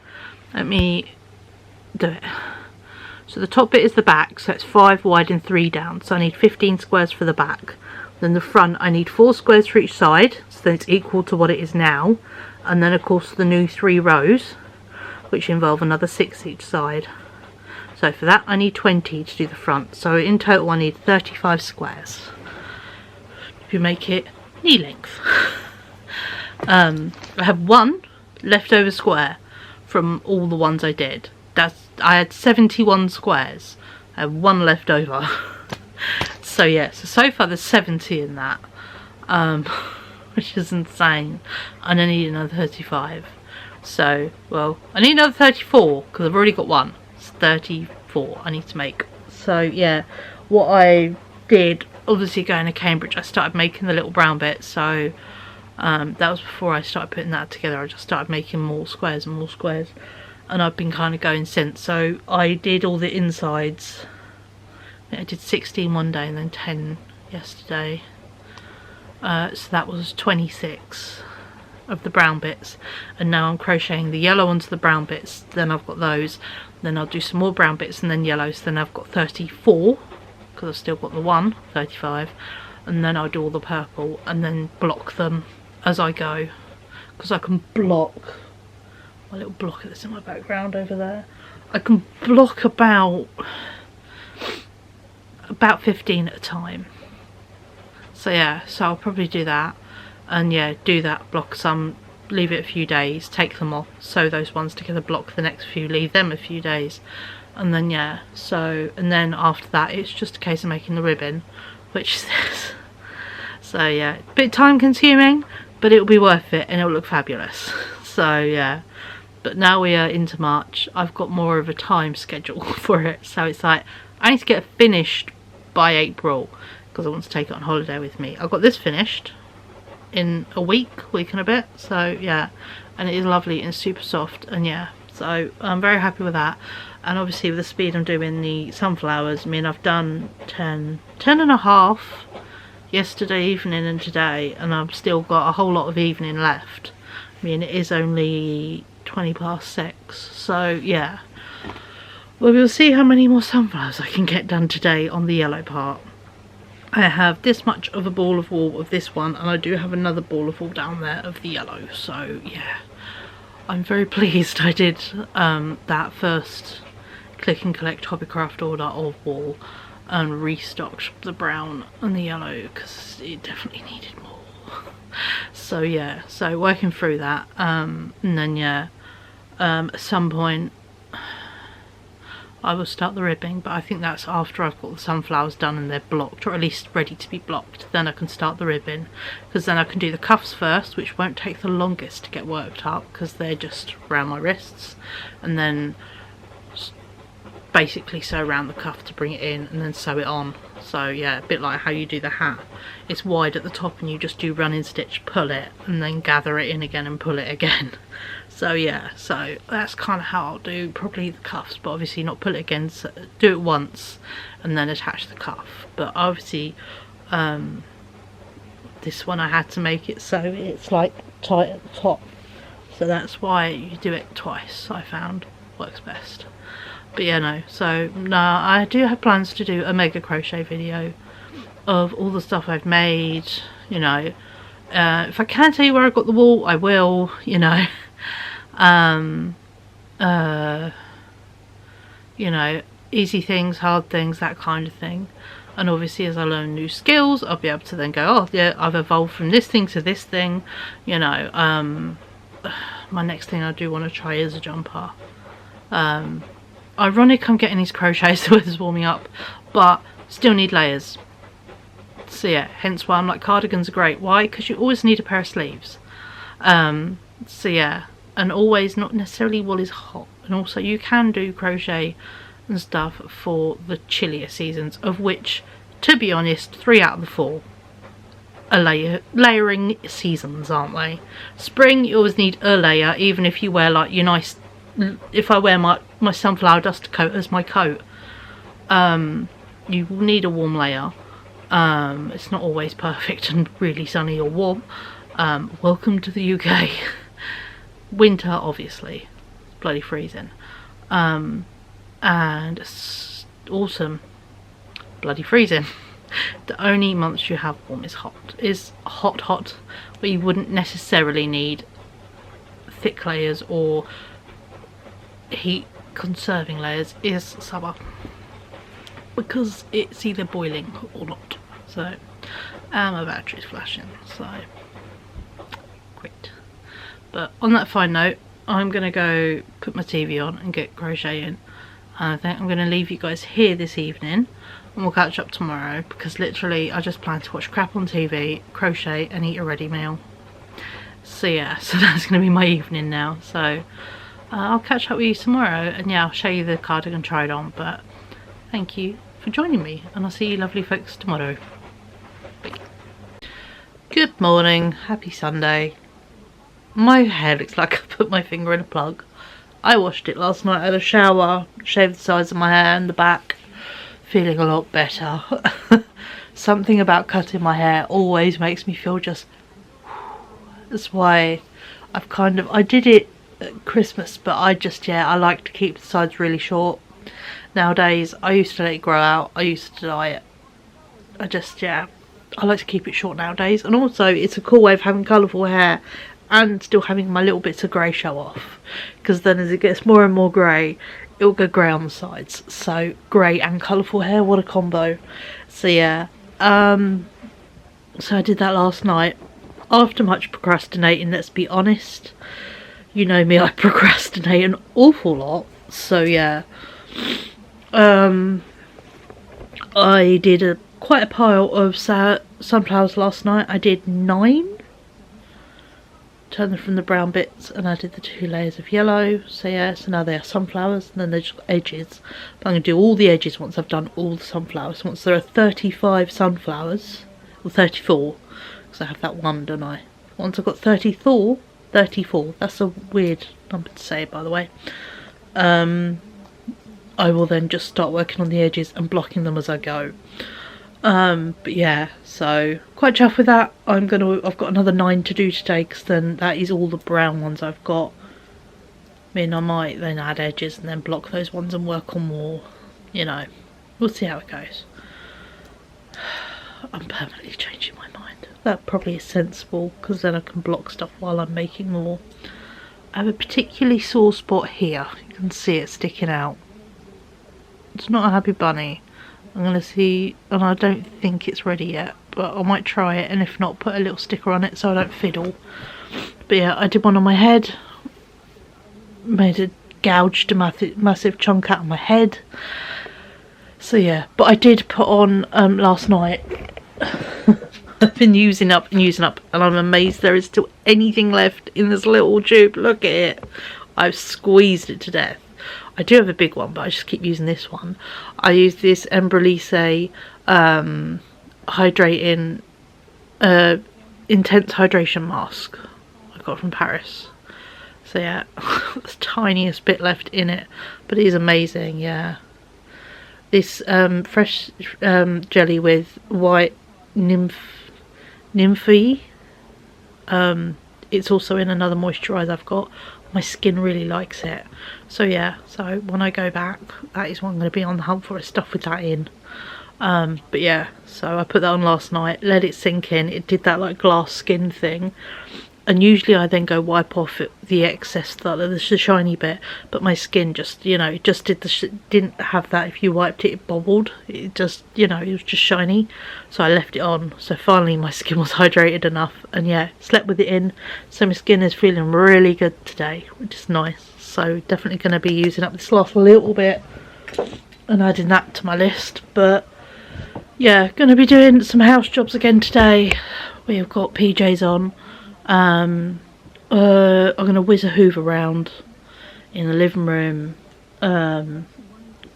Let me do it. So the top bit is the back, so it's 5 wide and 3 down, so I need 15 squares for the back. Then the front, I need 4 squares for each side, so then it's equal to what it is now, and then of course the new 3 rows, which involve another 6 each side. So for that I need 20 to do the front, so in total I need 35 squares to make it knee length. I have 1 leftover square from all the ones I did. That's I had 71 squares. I have one left over. So yeah, so far there's 70 in that, which is insane. And I need another 35. So, well, I need another 34 because I've already got one. It's 34 I need to make. So yeah, what I did, obviously going to Cambridge, I started making the little brown bits. So that was before I started putting that together. I just started making more squares and more squares, and I've been kind of going since. So I did all the insides. I did 16 one day and then 10 yesterday. So that was 26 of the brown bits, and now I'm crocheting the yellow onto the brown bits. Then I've got those, then I'll do some more brown bits and then yellows. Then I've got 34 because I've still got the 35, and then I'll do all the purple and then block them as I go, because I can block my little block of this in my background over there. I can block about 15 at a time. So yeah, so I'll probably do that, and yeah, do that, block some, leave it a few days, take them off, sew those ones together, block the next few, leave them a few days, and then yeah, so, and then after that it's just a case of making the ribbon, which is this. So yeah, a bit time consuming, but it'll be worth it and it'll look fabulous. So yeah, but now we are into March, I've got more of a time schedule for it, so it's like I need to get it finished by April because I want to take it on holiday with me. I've got this finished in a week and a bit, so yeah, and it is lovely and super soft, and yeah, so I'm very happy with that. And obviously with the speed I'm doing the sunflowers, I mean I've done 10 and a half yesterday evening and today, and I've still got a whole lot of evening left. I mean it is only 6:20, so yeah. Well, we'll see how many more sunflowers I can get done today on the yellow part. I have this much of a ball of wool of this one, and I do have another ball of wool down there of the yellow, so yeah. I'm very pleased I did that first click and collect hobbycraft order of wool and restocked the brown and the yellow because it definitely needed more. So yeah, so working through that, and then yeah, at some point I will start the ribbing, but I think that's after I've got the sunflowers done and they're blocked, or at least ready to be blocked. Then I can start the ribbing, because then I can do the cuffs first, which won't take the longest to get worked up because they're just around my wrists, and then basically sew around the cuff to bring it in and then sew it on. So yeah, a bit like how you do the hat. It's wide at the top and you just do running stitch, pull it, and then gather it in again and pull it again. So yeah, so that's kind of how I'll do probably the cuffs, but obviously not pull it again, so do it once and then attach the cuff. But obviously this one I had to make it so it's like tight at the top, so that's why you do it twice. I found works best. But yeah, no, so no, I do have plans to do a mega crochet video of all the stuff I've made, you know. If I can tell you where I got the wool, I will, you know. You know, easy things, hard things, that kind of thing. And obviously as I learn new skills, I'll be able to then go, oh yeah, I've evolved from this thing to this thing, you know. My next thing I do want to try is a jumper. Ironic I'm getting these crochets, the weather's warming up, but still need layers. So yeah, hence why I'm like, cardigans are great. Why? Because you always need a pair of sleeves. So yeah, and always, not necessarily wool is hot, and also you can do crochet and stuff for the chillier seasons, of which, to be honest, 3 out of the 4 are layering seasons, aren't they? Spring, you always need a layer, even if you wear like your nice, if I wear my sunflower dust coat as my coat, you will need a warm layer. It's not always perfect and really sunny or warm. Welcome to the UK. Winter, obviously, it's bloody freezing. And autumn, bloody freezing. The only months you have warm is hot, but you wouldn't necessarily need thick layers or heat conserving layers, is summer, because it's either boiling or not. So, and my battery's flashing, so great. But on that fine note, I'm gonna go put my TV on and get crocheting, I think I'm going to leave you guys here this evening, and we'll catch up tomorrow, because literally I just plan to watch crap on TV, crochet and eat a ready meal. So yeah, so that's going to be my evening now. So I'll catch up with you tomorrow, and yeah, I'll show you the cardigan tried on. But thank you for joining me, and I'll see you lovely folks tomorrow. Bye. Good morning, happy Sunday. My hair looks like I put my finger in a plug. I washed it last night, I had a shower, shaved the sides of my hair and the back. Feeling a lot better. Something about cutting my hair always makes me feel just... That's why I did it at Christmas, but I like to keep the sides really short. Nowadays, I used to let it grow out, I used to dye it. I like to keep it short nowadays. And also, it's a cool way of having colourful hair and still having my little bits of grey show off, because then as it gets more and more grey, it will go grey on the sides. So grey and colourful hair, what a combo. So yeah, so I did that last night after much procrastinating. Let's be honest, you know me, I procrastinate an awful lot. So yeah, I did quite a pile of sunflowers last night. I did 9. Turned them from the brown bits and added the 2 layers of yellow. So yeah, so now they are sunflowers, and then they've just got edges. But I'm going to do all the edges once I've done all the sunflowers. Once there are 35 sunflowers, or 34, because I have that one, don't I? Once I've got 34, that's a weird number to say, by the way, I will then just start working on the edges and blocking them as I go. But yeah, so quite chuffed with that. I've got another 9 to do today, because then that is all the brown ones I've got. I mean, I might then add edges and then block those ones and work on more, you know, we'll see how it goes. I'm permanently changing my mind. That probably is sensible, because then I can block stuff while I'm making more. I have a particularly sore spot here, you can see it sticking out. It's not a happy bunny. I'm going to see, and I don't think it's ready yet, but I might try it, and if not, put a little sticker on it so I don't fiddle. But yeah, I did one on my head, gouged a massive chunk out of my head. So yeah, but I did put on last night. I've been using up, and I'm amazed there is still anything left in this little tube. Look at it. I've squeezed it to death. I do have a big one, but I just keep using this one. I use this Embryolisse hydrating intense hydration mask I got from Paris. So yeah, the tiniest bit left in it, but it is amazing. Yeah, this fresh jelly with white nymphy. It's also in another moisturiser I've got. My skin really likes it. So yeah, so when I go back, that is what I'm going to be on the hunt for, is stuff with that in. But yeah, so I put that on last night, let it sink in. It did that like glass skin thing, and usually I then go wipe off the excess, the shiny bit, but my skin just, you know, it just didn't have that. If you wiped it, it bubbled. It just, you know, it was just shiny, so I left it on. So finally my skin was hydrated enough, and yeah, slept with it in, so my skin is feeling really good today, which is nice. So definitely going to be using up this last little bit and adding that to my list. But yeah, going to be doing some house jobs again today. We have got PJs on. I'm going to whiz a hoover around in the living room,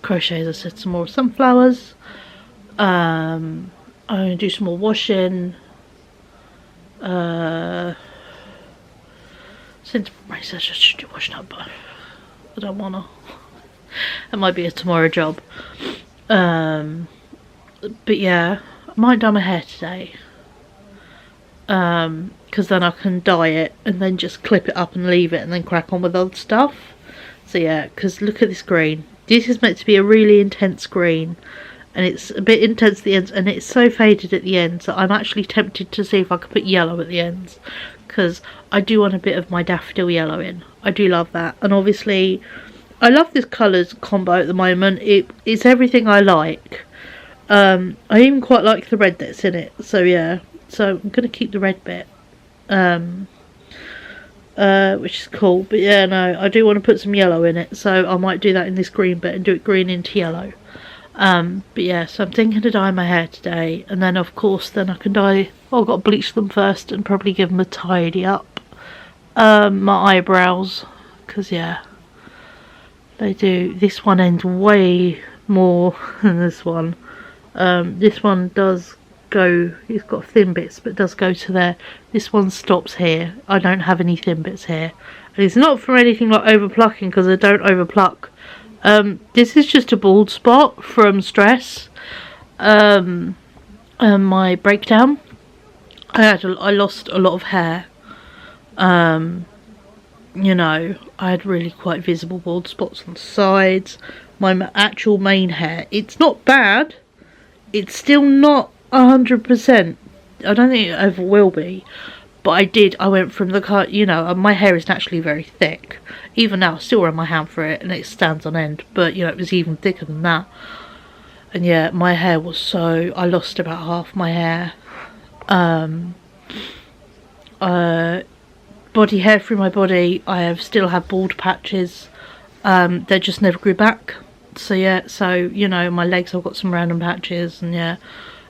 crochet, as I said, some more sunflowers. I'm going to do some more washing. Since Ray says I should do washing up, but I don't want to. It might be a tomorrow job. But yeah, I might dye my hair today. Because then I can dye it and then just clip it up and leave it and then crack on with other stuff. So yeah, because look at this green. This is meant to be a really intense green, and it's a bit intense at the ends, and it's so faded at the ends that I'm actually tempted to see if I could put yellow at the ends, because I do want a bit of my daffodil yellow in. I do love that, and obviously I love this colours combo at the moment. It's everything I like. I even quite like the red that's in it, so yeah. So I'm going to keep the red bit. which is cool. But yeah, no, I do want to put some yellow in it, so I might do that in this green bit and do it green into yellow. But yeah, so I'm thinking to dye my hair today, and then of course then I can dye, well, I've got to bleach them first and probably give them a tidy up. My eyebrows, because yeah, they do, this one ends way more than this one. This one does go, it's got thin bits but does go to there. This one stops here. I don't have any thin bits here, and it's not for anything like over plucking, because I don't over pluck. This is just a bald spot from stress. My breakdown, I lost a lot of hair. You know, I had really quite visible bald spots on the sides. My actual main hair, it's not bad, it's still not 100%. I don't think it ever will be, but I went from the cut, you know, my hair is naturally very thick. Even now I still run my hand through it and it stands on end, but you know, it was even thicker than that. And yeah, my hair was so, I lost about half my hair. Body hair through my body, I have still had bald patches. They just never grew back. So yeah, so you know, my legs, I've got some random patches, and yeah.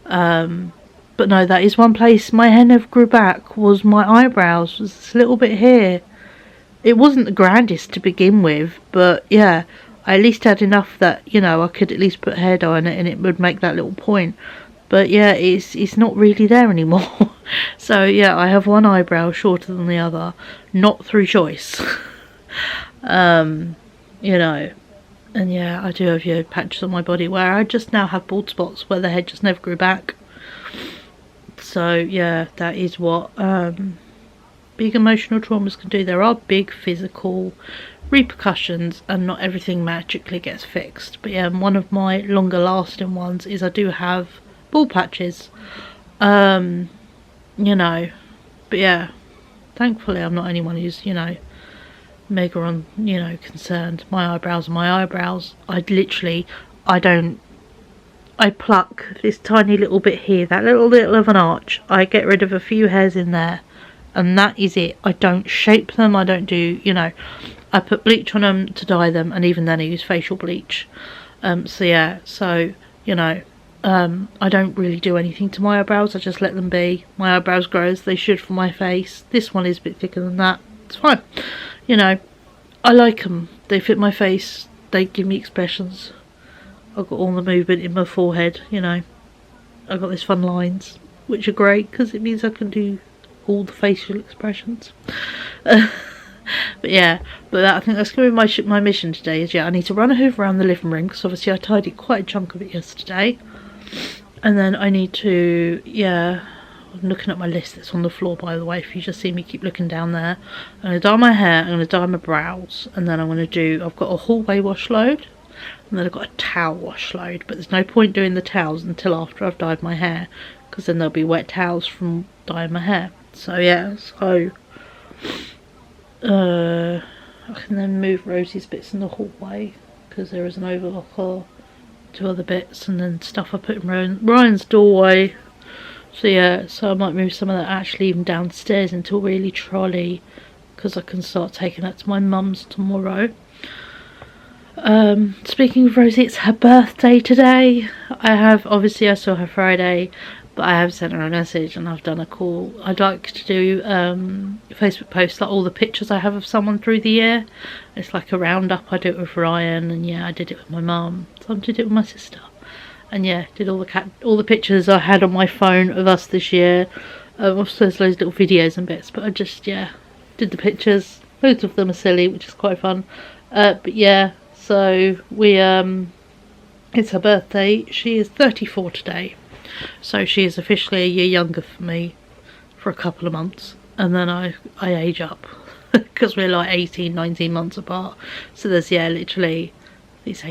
But no, that is one place my hair never grew back, was my eyebrows. Was this little bit here. It wasn't the grandest to begin with, but yeah, I at least had enough that, you know, I could at least put hair dye on it and it would make that little point. But yeah, it's not really there anymore. So yeah, I have one eyebrow shorter than the other, not through choice. You know, and yeah, I do have patches on my body where I just now have bald spots where the head just never grew back. So yeah, that is what big emotional traumas can do. There are big physical repercussions, and not everything magically gets fixed. But yeah, one of my longer lasting ones is I do have bald patches. You know, but yeah, thankfully I'm not anyone who's, you know, mega on, you know, concerned. My eyebrows are my eyebrows. I pluck this tiny little bit here, that little of an arch. I get rid of a few hairs in there, and that is it. I don't shape them, I don't do, you know, I put bleach on them to dye them, and even then I use facial bleach. So yeah, so, you know, I don't really do anything to my eyebrows, I just let them be. My eyebrows grow as they should for my face. This one is a bit thicker than that, it's fine. You know, I like them, they fit my face, they give me expressions. I've got all the movement in my forehead, you know. I've got these fun lines, which are great because it means I can do all the facial expressions. But yeah, I think that's going to be my mission today. Is yeah, I need to run a hoover around the living room, because obviously I tidied quite a chunk of it yesterday. And then I need to, yeah, I'm looking at my list that's on the floor, by the way, if you just see me keep looking down there. I'm going to dye my hair, I'm going to dye my brows, and then I'm going to do, I've got a hallway wash load, and then I've got a towel wash load, but there's no point doing the towels until after I've dyed my hair, because then there'll be wet towels from dyeing my hair. So yeah, so I can then move Rosie's bits in the hallway, because there is an overlocker to other bits, and then stuff I put in Ryan's doorway. So yeah, so I might move some of that actually even downstairs into a wheelie trolley, because I can start taking that to my mum's tomorrow. Speaking of Rosie, it's her birthday today. I saw her Friday, but I have sent her a message and I've done a call. I'd like to do Facebook posts, like all the pictures I have of someone through the year. It's like a roundup. I do it with Ryan, and yeah, I did it with my mum. So I did it with my sister, and yeah, did all the pictures I had on my phone of us this year. Also there's loads of little videos and bits, but I just, yeah, did the pictures. Loads of them are silly, which is quite fun. But yeah, so we it's her birthday. She is 34 today, so she is officially a year younger for me for a couple of months, and then I age up because we're like 18-19 months apart. So there's, yeah, literally, it's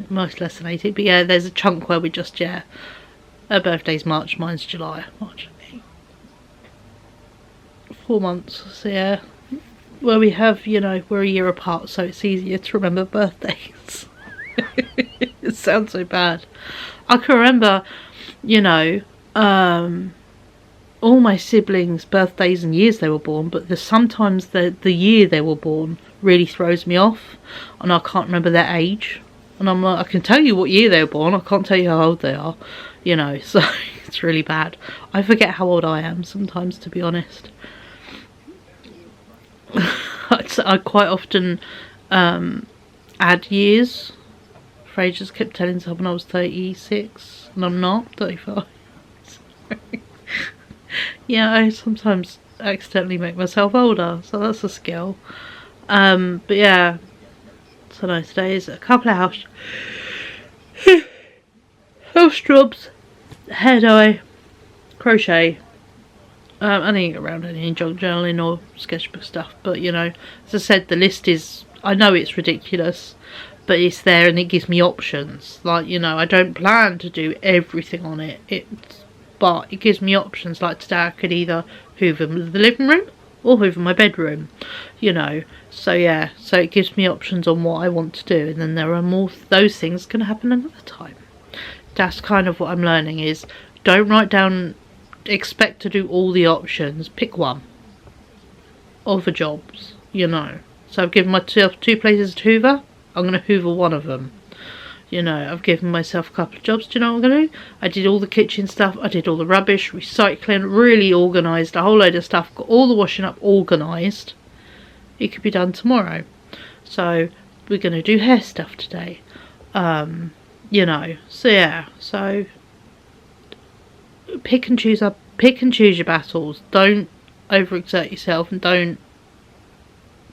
much less than 18, but yeah, there's a chunk where we just, yeah, her birthday's March, mine's July. 4 months. So yeah, where we have, you know, we're a year apart, so it's easier to remember birthdays. It sounds so bad. I can remember, you know, all my siblings' birthdays and years they were born, but sometimes the year they were born really throws me off, and I can't remember their age. And I'm like, I can tell you what year they were born, I can't tell you how old they are, you know, so it's really bad. I forget how old I am sometimes, to be honest. I quite often add years. Fraser's kept telling someone I was 36, and I'm not, 35. Yeah, I sometimes accidentally make myself older, so that's a skill. But yeah, so no, today is a couple of house jobs, hair dye, crochet. I didn't get around any junk journaling or sketchbook stuff, but you know, as I said, the list is, I know it's ridiculous, but it's there and it gives me options. Like, you know, I don't plan to do everything on it, but it gives me options. Like today I could either hoover the living room or hoover my bedroom, you know. So yeah, so it gives me options on what I want to do, and then there are more, those things can happen another time. That's kind of what I'm learning, is don't write down, expect to do all the options, pick one of the jobs, you know. So I've given myself 2 places to hoover, I'm going to hoover one of them. You know, I've given myself a couple of jobs. Do you know what I'm going to do? I did all the kitchen stuff. I did all the rubbish, recycling, really organised, a whole load of stuff. Got all the washing up organised. It could be done tomorrow. So we're going to do hair stuff today. You know, so yeah. So pick and choose your battles. Don't overexert yourself, and don't,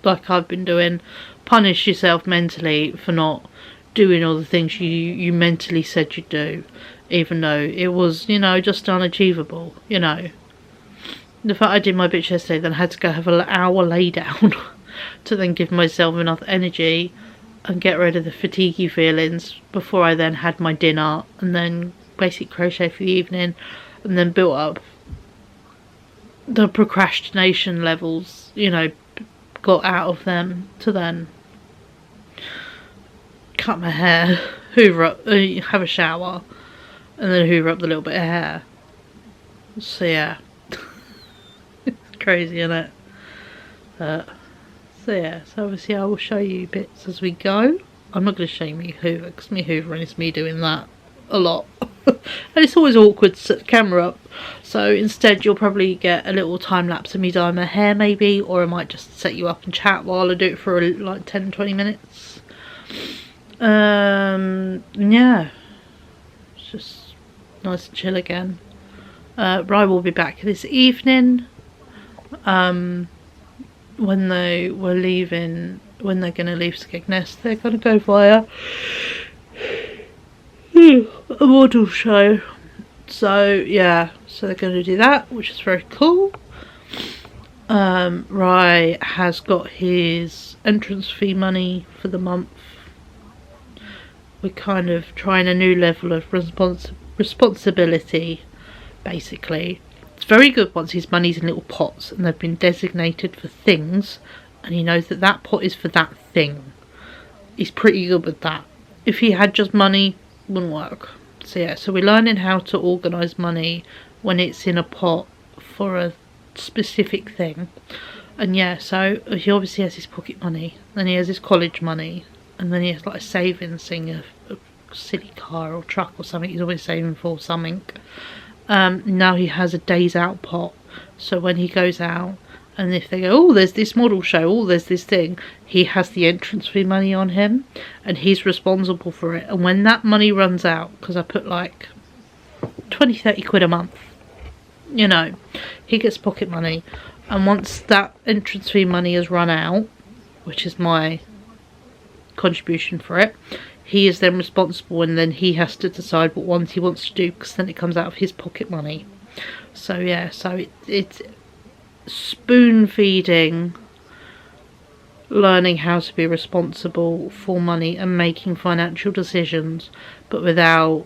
like I've been doing, punish yourself mentally for not doing all the things you mentally said you'd do, even though it was, you know, just unachievable. You know, the fact I did my bitch yesterday, then I had to go have an hour lay down to then give myself enough energy and get rid of the fatiguey feelings before I then had my dinner, and then basic crochet for the evening, and then built up the procrastination levels, you know, got out of them to then cut my hair, hoover up, have a shower, and then hoover up the little bit of hair. So yeah, it's crazy, isn't it? So yeah, so obviously I will show you bits as we go. I'm not going to show you me hoover, because me hoovering is me doing that a lot. And it's always awkward to set the camera up, so instead you'll probably get a little time lapse of me dyeing my hair maybe, or I might just set you up and chat while I do it for like 10-20 minutes. Yeah, it's just nice and chill again. Rye will be back this evening. When they were leaving, when they're going to leave Skegness, they're going to go via a model show. So yeah, so they're going to do that, which is very cool. Rye has got his entrance fee money for the month. We're kind of trying a new level of responsibility, basically. It's very good once his money's in little pots and they've been designated for things, and he knows that that pot is for that thing. He's pretty good with that. If he had just money, it wouldn't work. So yeah, so we're learning how to organise money when it's in a pot for a specific thing. And yeah, so he obviously has his pocket money, then he has his college money, and then he has like a savings thing, a silly car or truck or something he's always saving for something. Now he has a days out pot, so when he goes out, and if they go, oh, there's this model show, oh, there's this thing, he has the entrance fee money on him, and he's responsible for it. And when that money runs out, because I put like 20-30 quid a month, you know, he gets pocket money, and once that entrance fee money has run out, which is my contribution for it, he is then responsible, and then he has to decide what ones he wants to do, because then it comes out of his pocket money. So yeah, so it's spoon feeding, learning how to be responsible for money and making financial decisions, but without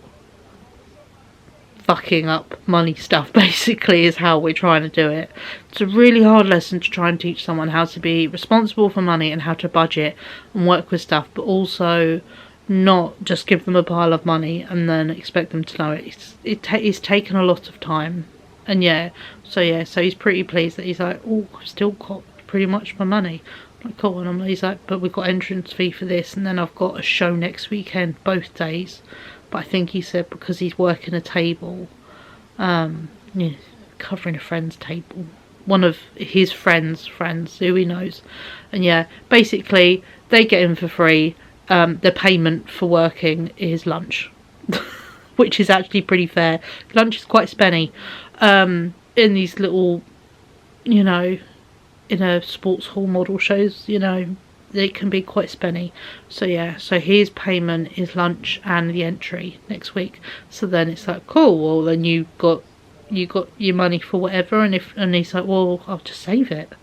fucking up money stuff, basically, is how we're trying to do it. It's a really hard lesson to try and teach someone how to be responsible for money and how to budget and work with stuff, but also not just give them a pile of money and then expect them to know it. It's taken a lot of time And yeah, so he's pretty pleased that he's like, oh, I've still got pretty much my money. I'm like, cool. And he's like, but we've got entrance fee for this, and then I've got a show next weekend, both days. But I think he said because he's working a table, yeah, covering a friend's table, one of his friends who he knows, and yeah, basically they get in for free. The payment for working is lunch, which is actually pretty fair. Lunch is quite spenny. In these little, you know, in a sports hall model shows, you know, they can be quite spenny. So yeah, so his payment is lunch and the entry next week. So then it's like, cool, well then you got your money for whatever, and he's like, well, I'll just save it.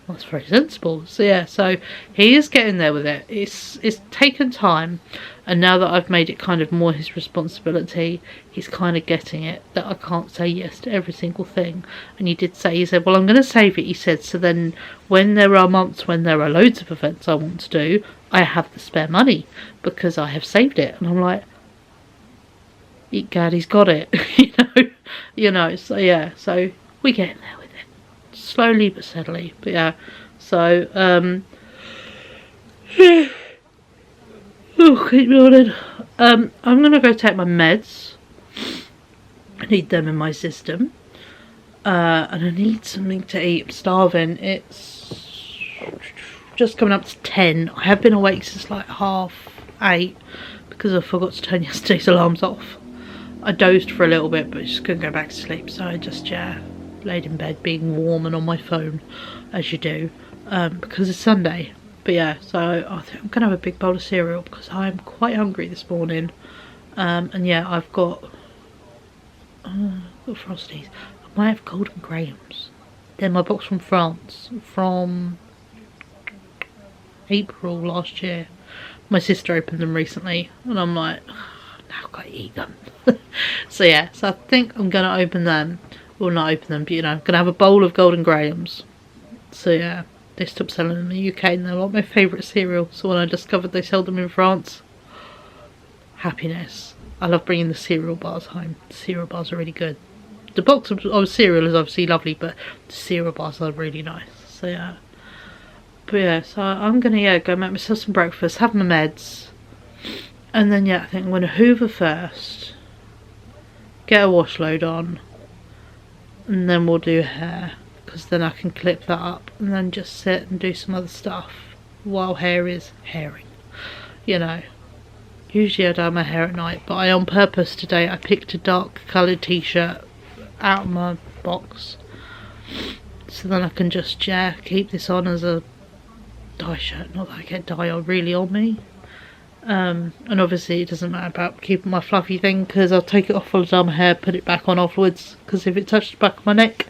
Well, that's very sensible. So yeah, so he is getting there with it. It's taken time, and now that I've made it kind of more his responsibility, he's kind of getting it, that I can't say yes to every single thing. And he said, well, I'm going to save it, he said, so then when there are months when there are loads of events I want to do, I have the spare money because I have saved it. And I'm like, eat gad, he's got it. you know, so yeah, so we're getting there with it, slowly but steadily. But yeah, so oh, keep yawning. I'm gonna go take my meds. I need them in my system, and I need something to eat. I'm starving. It's just coming up to 10. I have been awake since like 8:30 because I forgot to turn yesterday's alarms off. I dozed for a little bit, but just couldn't go back to sleep, so I just laid in bed being warm and on my phone, as you do, because it's Sunday. But yeah, so I think I'm gonna have a big bowl of cereal because I'm quite hungry this morning. And yeah, I've got Frosties. I might have Golden Grahams. They're my box from France from April last year. My sister opened them recently, and I'm like, now I've got to eat them. So yeah, so I think I'm gonna open them. Well, not open them, but you know, I'm gonna have a bowl of Golden Grahams. So yeah, they stopped selling them in the UK, and they're like my favourite cereal. So when I discovered they sell them in France, happiness. I love bringing the cereal bars home. The cereal bars are really good. The box of cereal is obviously lovely, but the cereal bars are really nice. So yeah. But yeah, so I'm gonna go make myself some breakfast, have my meds, and then yeah, I think I'm gonna hoover first, get a wash load on, and then we'll do hair, because then I can clip that up and then just sit and do some other stuff while hair is hairing, you know. Usually I do my hair at night, but on purpose today I picked a dark coloured t-shirt out of my box, so then I can just keep this on as a dye shirt. Not that I get dye really on me, and obviously it doesn't matter about keeping my fluffy thing, because I'll take it off while I dye my hair, put it back on afterwards, because if it touches the back of my neck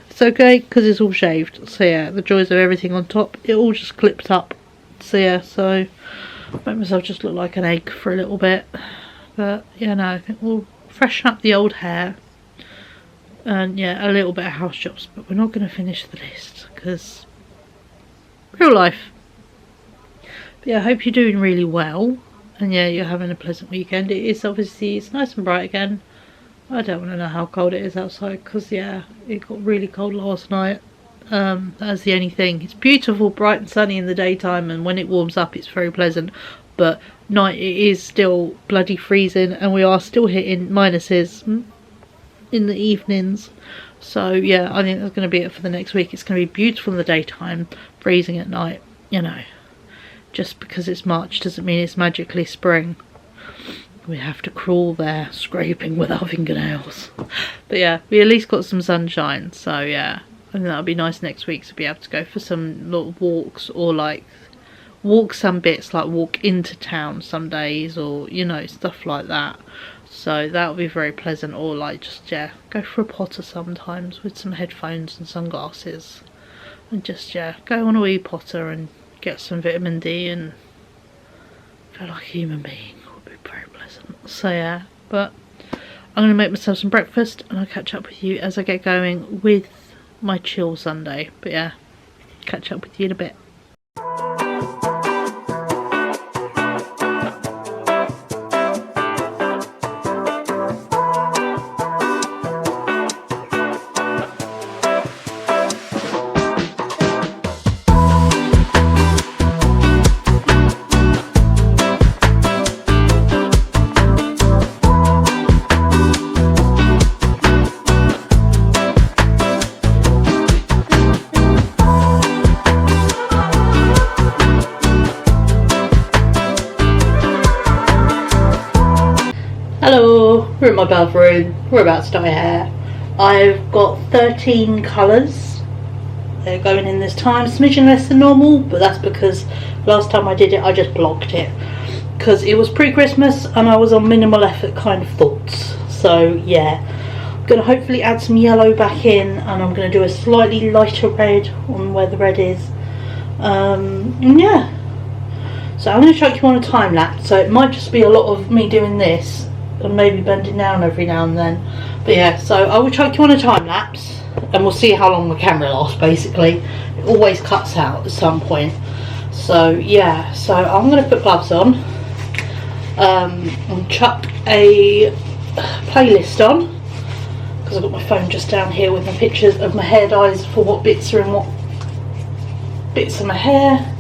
it's okay, because it's all shaved. So yeah, the joys of everything on top, it all just clips up. So yeah, so make myself just look like an egg for a little bit. But yeah, no, I think we'll freshen up the old hair, and yeah, a little bit of house jobs, but we're not going to finish the list because real life. But yeah, I hope you're doing really well, and yeah, you're having a pleasant weekend. It is obviously, it's nice and bright again. I don't want to know how cold it is outside, because yeah, it got really cold last night. That's the only thing. It's beautiful, bright and sunny in the daytime, and when it warms up it's very pleasant, but night it is still bloody freezing, and we are still hitting minuses in the evenings. So yeah, I think that's going to be it for the next week. It's going to be beautiful in the daytime, freezing at night. You know, just because it's March doesn't mean it's magically spring. We have to crawl there scraping with our fingernails. But yeah, we at least got some sunshine, so yeah, I think that'll be nice next week to be able to go for some little walks, or like walk some bits, like walk into town some days, or you know, stuff like that. So that'll be very pleasant. Or like just go for a potter sometimes with some headphones and sunglasses, and just go on a wee potter and get some vitamin D and feel like a human being. Would be very pleasant. So yeah, but I'm going to make myself some breakfast, and I'll catch up with you as I get going with my chill Sunday. But yeah, catch up with you in a bit. Hello, we're in my bathroom. We're about to dye hair. I've got 13 colours. They're going in this time. Smidgen less than normal, but that's because last time I did it I just blocked it. Because it was pre-Christmas and I was on minimal effort kind of thoughts. So yeah, I'm going to hopefully add some yellow back in, and I'm going to do a slightly lighter red on where the red is. Yeah. So I'm going to chuck you on a time lapse. So it might just be a lot of me doing this and maybe bending down every now and then, but yeah, so I will chuck you on a time lapse and we'll see how long the camera lasts. Basically it always cuts out at some point. So yeah, so I'm going to put gloves on and chuck a playlist on, because I've got my phone just down here with my pictures of my hair dyes for what bits are in what bits of my hair.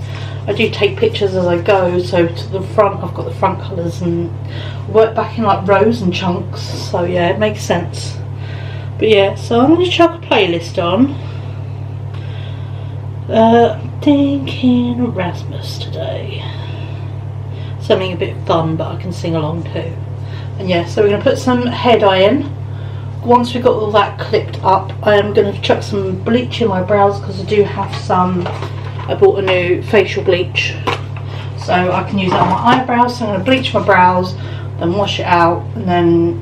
I do take pictures as I go, so to the front I've got the front colours and work back in like rows and chunks, so yeah, it makes sense. But yeah, so I'm going to chuck a playlist on. Thinking Erasmus today. Something a bit fun but I can sing along too. And yeah, so we're going to put some hair dye in. Once we've got all that clipped up, I am going to chuck some bleach in my brows, because I do have some. I bought a new facial bleach, so I can use that on my eyebrows. So I'm going to bleach my brows, then wash it out, and then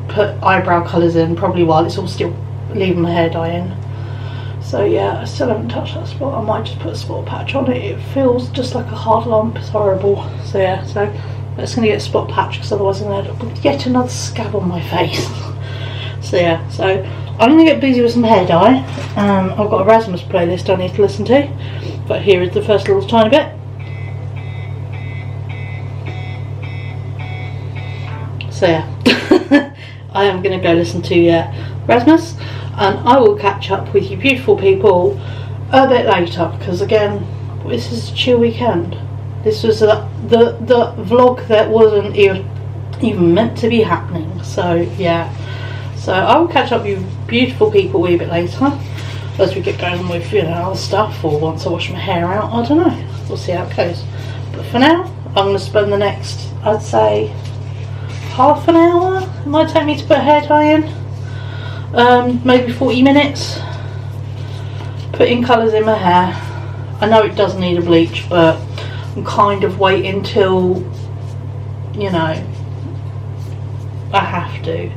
put eyebrow colours in, probably while it's all still leaving my hair dye in. So yeah, I still haven't touched that spot. I might just put a spot patch on it. It feels just like a hard lump. It's horrible. So yeah, so I'm just going to get a spot patch, because otherwise I'm going to end up with yet another scab on my face. So yeah, so I'm going to get busy with some hair dye. I've got a Erasmus playlist I need to listen to, but here is the first little tiny bit. So yeah, I am going to go listen to Erasmus, and I will catch up with you beautiful people a bit later, because again, this is a chill weekend. This was the vlog that wasn't even meant to be happening. So yeah, so I will catch up with you beautiful people a wee bit later as we get going with, you know, other stuff, or once I wash my hair out. I don't know, we'll see how it goes. But for now, I'm going to spend the next, I'd say, half an hour. It might take me to put hair dye in, maybe 40 minutes, putting colours in my hair. I know it does need a bleach, but I'm kind of waiting till, you know, I have to,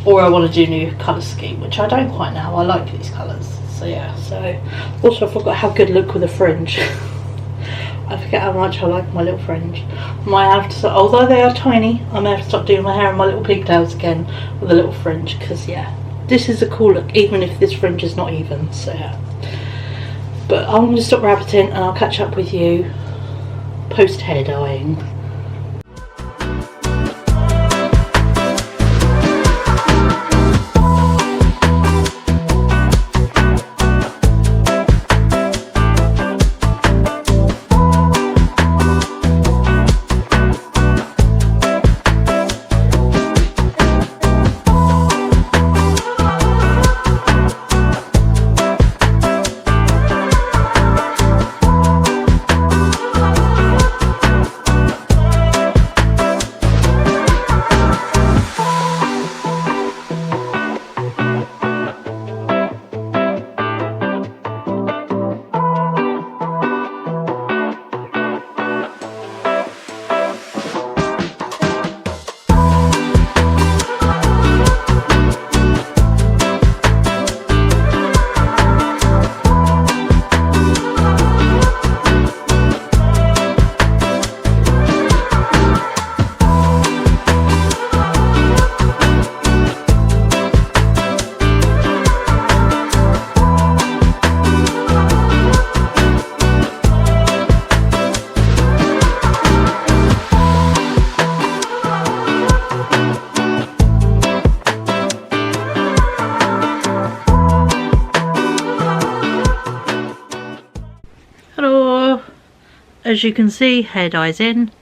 or I want to do new colour scheme, which I don't quite know. I like these colours. So yeah, so also I forgot how good look with a fringe. I forget how much I like my little fringe. I might have to, although they are tiny, I may have to start doing my hair in my little pigtails again with a little fringe, because yeah, this is a cool look even if this fringe is not even. So yeah, but I'm going to stop rabbiting and I'll catch up with you post hair dyeing. As you can see, hair dye's in,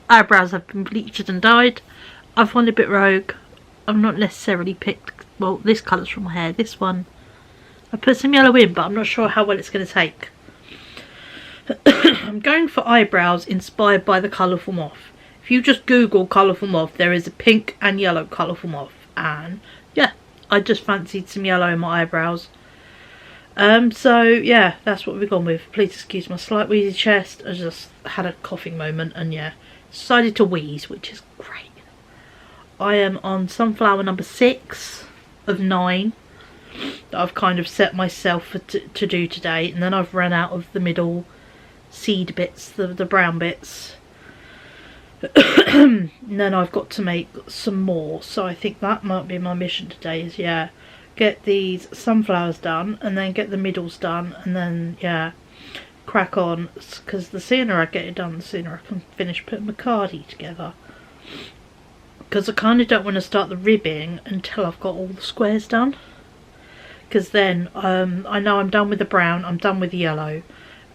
eyebrows have been bleached and dyed. I've gone a bit rogue. I've not necessarily picked, well, this colour's from my hair, this one. I put some yellow in, but I'm not sure how well it's going to take. I'm going for eyebrows inspired by the colourful moth. If you just Google colourful moth, there is a pink and yellow colourful moth, and yeah, I just fancied some yellow in my eyebrows. So yeah, that's what we've gone with. Please excuse my slight wheezy chest. I just had a coughing moment and yeah, decided to wheeze, which is great. I am on sunflower number 6 of 9 that I've kind of set myself to do today, and then I've run out of the middle seed bits, the brown bits. And then I've got to make some more, so I think that might be my mission today, is yeah, get these sunflowers done and then get the middles done, and then yeah, crack on, because the sooner I get it done, the sooner I can finish putting my cardi together. Because I kind of don't want to start the ribbing until I've got all the squares done, because then I know I'm done with the brown, I'm done with the yellow,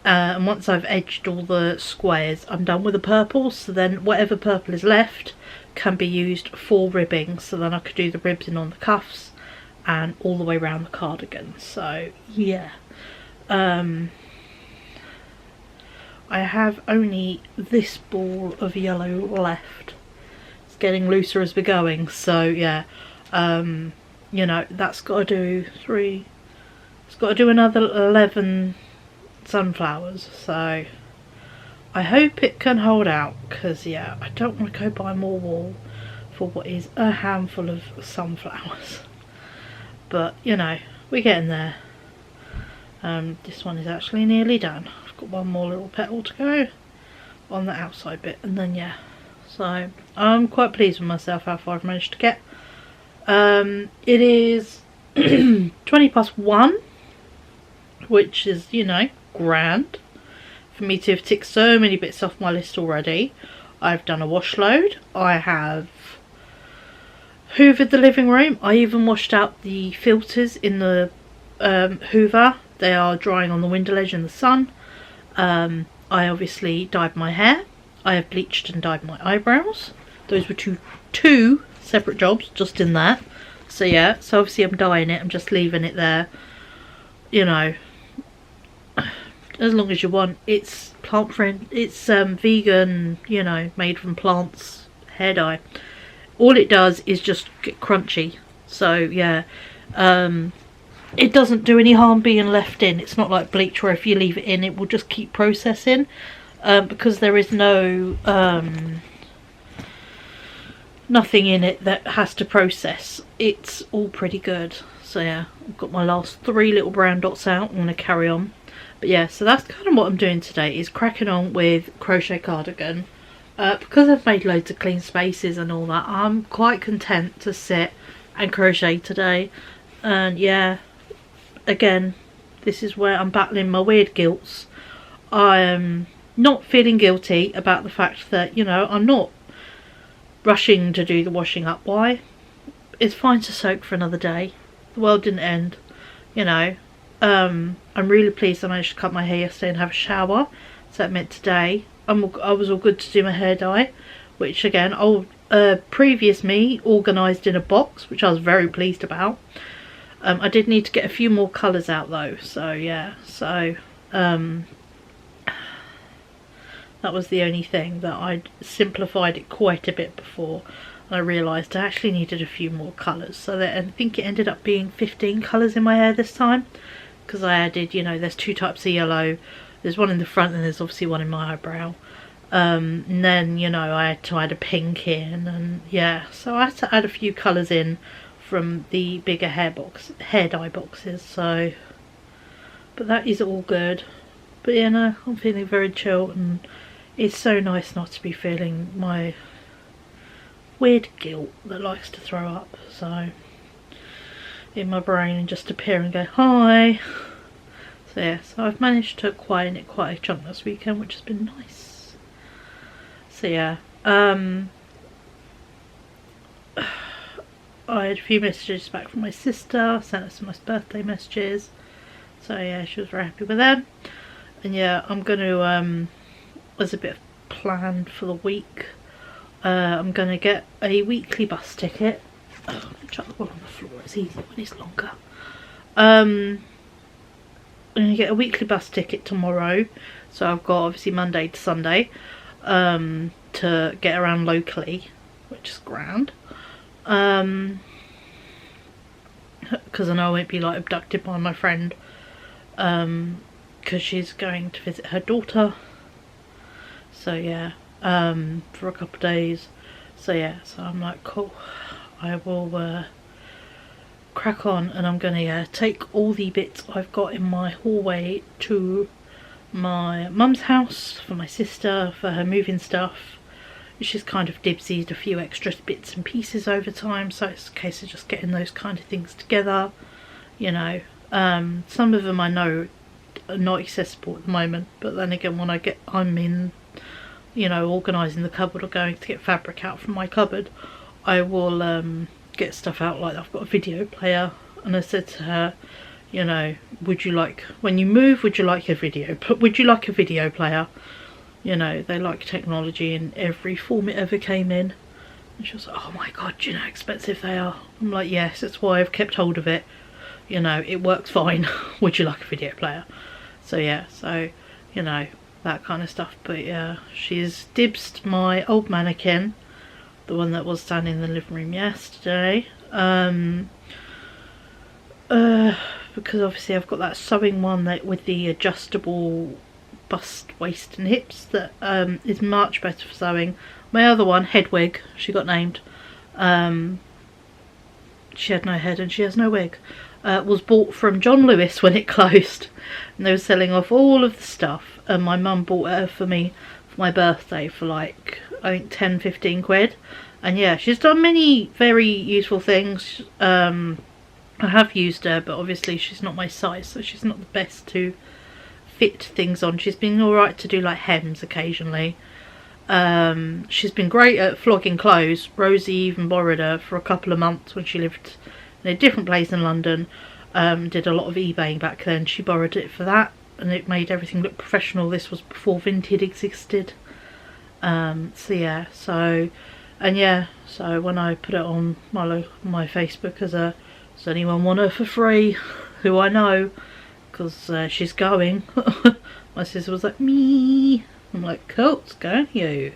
and once I've edged all the squares I'm done with the purple, so then whatever purple is left can be used for ribbing, so then I could do the ribbing on the cuffs and all the way around the cardigan. So yeah, I have only this ball of yellow left. It's getting looser as we're going, so yeah, you know, that's got to do 3, it's got to do another 11 sunflowers, so I hope it can hold out, because yeah, I don't want to go buy more wool for what is a handful of sunflowers. But you know, we're getting there. This one is actually nearly done. I've got one more little petal to go on the outside bit, and then yeah, so I'm quite pleased with myself how far I've managed to get. It is 1:20, which is, you know, grand for me to have ticked so many bits off my list already. I've done a wash load, I have hoovered the living room, I even washed out the filters in the hoover. They are drying on the window ledge in the sun. I obviously dyed my hair, I have bleached and dyed my eyebrows. Those were two separate jobs just in that. So yeah, so obviously I'm dyeing it, I'm just leaving it there, you know, as long as you want. It's plant friendly, it's vegan, you know, made from plants hair dye. All it does is just get crunchy, so yeah, it doesn't do any harm being left in. It's not like bleach where if you leave it in it will just keep processing, because there is no nothing in it that has to process. It's all pretty good. So yeah, I've got my last 3 little brown dots out. I'm going to carry on. But yeah, so that's kind of what I'm doing today, is cracking on with crochet cardigan. Because I've made loads of clean spaces and all that, I'm quite content to sit and crochet today. And yeah, again, this is where I'm battling my weird guilts. I am not feeling guilty about the fact that, you know, I'm not rushing to do the washing up. Why? It's fine to soak for another day. The world didn't end, you know. I'm really pleased I managed to cut my hair yesterday and have a shower. So that meant today I was all good to do my hair dye, which again, previous me organised in a box, which I was very pleased about. I did need to get a few more colours out though, so yeah, so that was the only thing, that I'd simplified it quite a bit before, and I realised I actually needed a few more colours. So that, I think it ended up being 15 colours in my hair this time, because I added, you know, there's 2 types of yellow, there's one in the front and there's obviously one in my eyebrow, and then, you know, I had to add a pink in, and yeah, so I had to add a few colours in from the bigger hair dye boxes. So, but that is all good. But yeah, no, I'm feeling very chill, and it's so nice not to be feeling my weird guilt that likes to throw up, so, in my brain, and just appear and go hi. So yeah, so I've managed to quieten it quite a chunk this weekend, which has been nice. So yeah, I had a few messages back from my sister, sent her some nice birthday messages, so yeah, she was very happy with them. And yeah, I'm going to, there's a bit of plan for the week. I'm going to get a weekly bus ticket. Oh, chuck the one on the floor, it's easier when it's longer. I'm going to get a weekly bus ticket tomorrow, so I've got obviously Monday to Sunday. to get around locally, which is grand. Because I know I won't be like abducted by my friend, because she's going to visit her daughter. So yeah, for a couple of days. So yeah, so I'm like, cool, I will crack on, and I'm gonna take all the bits I've got in my hallway to my mum's house for my sister for her moving stuff. She's kind of dibsied a few extra bits and pieces over time, so it's a case of just getting those kind of things together, you know. Some of them I know are not accessible at the moment, but then again, when I'm in, you know, organising the cupboard or going to get fabric out from my cupboard, I will get stuff out. Like, I've got a video player, and I said to her, you know, would you like, when you move, would you like a video player? You know, they like technology in every form it ever came in. And she was like, oh my god, do you know how expensive they are? I'm like, yes, that's why I've kept hold of it. You know, it works fine. Would you like a video player? So yeah, so, you know, that kind of stuff. But yeah, she's dibsed my old mannequin, the one that was standing in the living room yesterday. Because obviously I've got that sewing one that with the adjustable bust, waist and hips that is much better for sewing. My other one, Hedwig, she got named. She had no head and she has no wig. Was bought from John Lewis when it closed, and they were selling off all of the stuff, and my mum bought her for me for my birthday for like, I think 10-15 quid. And yeah, she's done many very useful things. I have used her, but obviously she's not my size, so she's not the best to fit things on. She's been alright to do like hems occasionally. She's been great at flogging clothes. Rosie even borrowed her for a couple of months when she lived in a different place in London. Did a lot of eBaying back then. She borrowed it for that, and it made everything look professional. This was before Vinted existed. So yeah, so, and yeah, so when I put it on my Facebook as a, does anyone want her for free, who I know, because she's going. My sister was like, me. I'm like, cool, it's going you.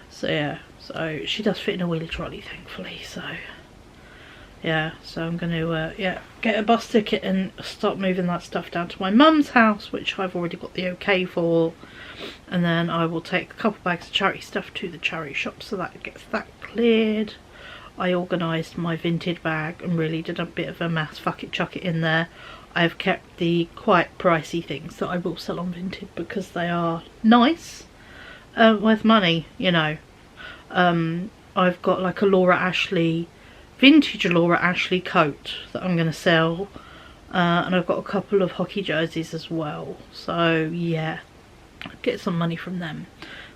So yeah, so she does fit in a wheelie trolley, thankfully. So yeah, so I'm going to yeah, get a bus ticket and start moving that stuff down to my mum's house, which I've already got the okay for. And then I will take a couple bags of charity stuff to the charity shop, so that gets that cleared. I organised my Vinted bag and really did a bit of a mass fuck it chuck it in there. I've kept the quite pricey things that I will sell on Vinted because they are nice, worth money, you know. I've got like a Laura Ashley, vintage Laura Ashley coat that I'm going to sell, and I've got a couple of hockey jerseys as well. So yeah, I'll get some money from them.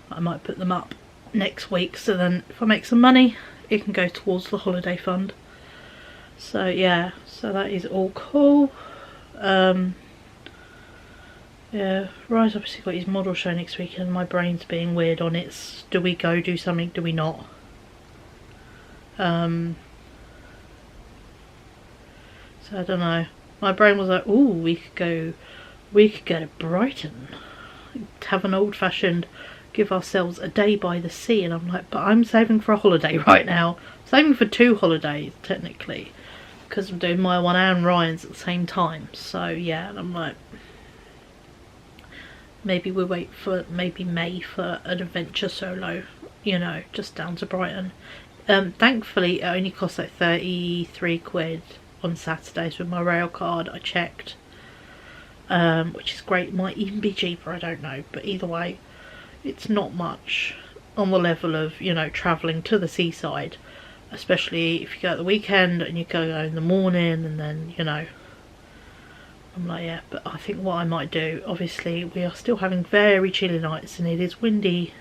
I might put them up next week, so then if I make some money, it can go towards the holiday fund. So yeah, so that is all cool. Yeah, Ryan's obviously got his model show next week, and my brain's being weird on it. Do we go do something, do we not? So I don't know. My brain was like, ooh, we could go to Brighton, have an old-fashioned, give ourselves a day by the sea. And I'm like, but I'm saving for a holiday right now. I'm saving for 2 holidays technically, because I'm doing my one and Ryan's at the same time. So yeah, and I'm like, maybe we wait for maybe May for an adventure solo, you know, just down to Brighton. Thankfully it only costs like 33 quid on Saturdays with my rail card. I checked, which is great. Might even be cheaper, I don't know, but either way it's not much on the level of, you know, travelling to the seaside, especially if you go at the weekend and you go in the morning, and then, you know, I'm like, yeah. But I think what I might do, obviously we are still having very chilly nights and it is windy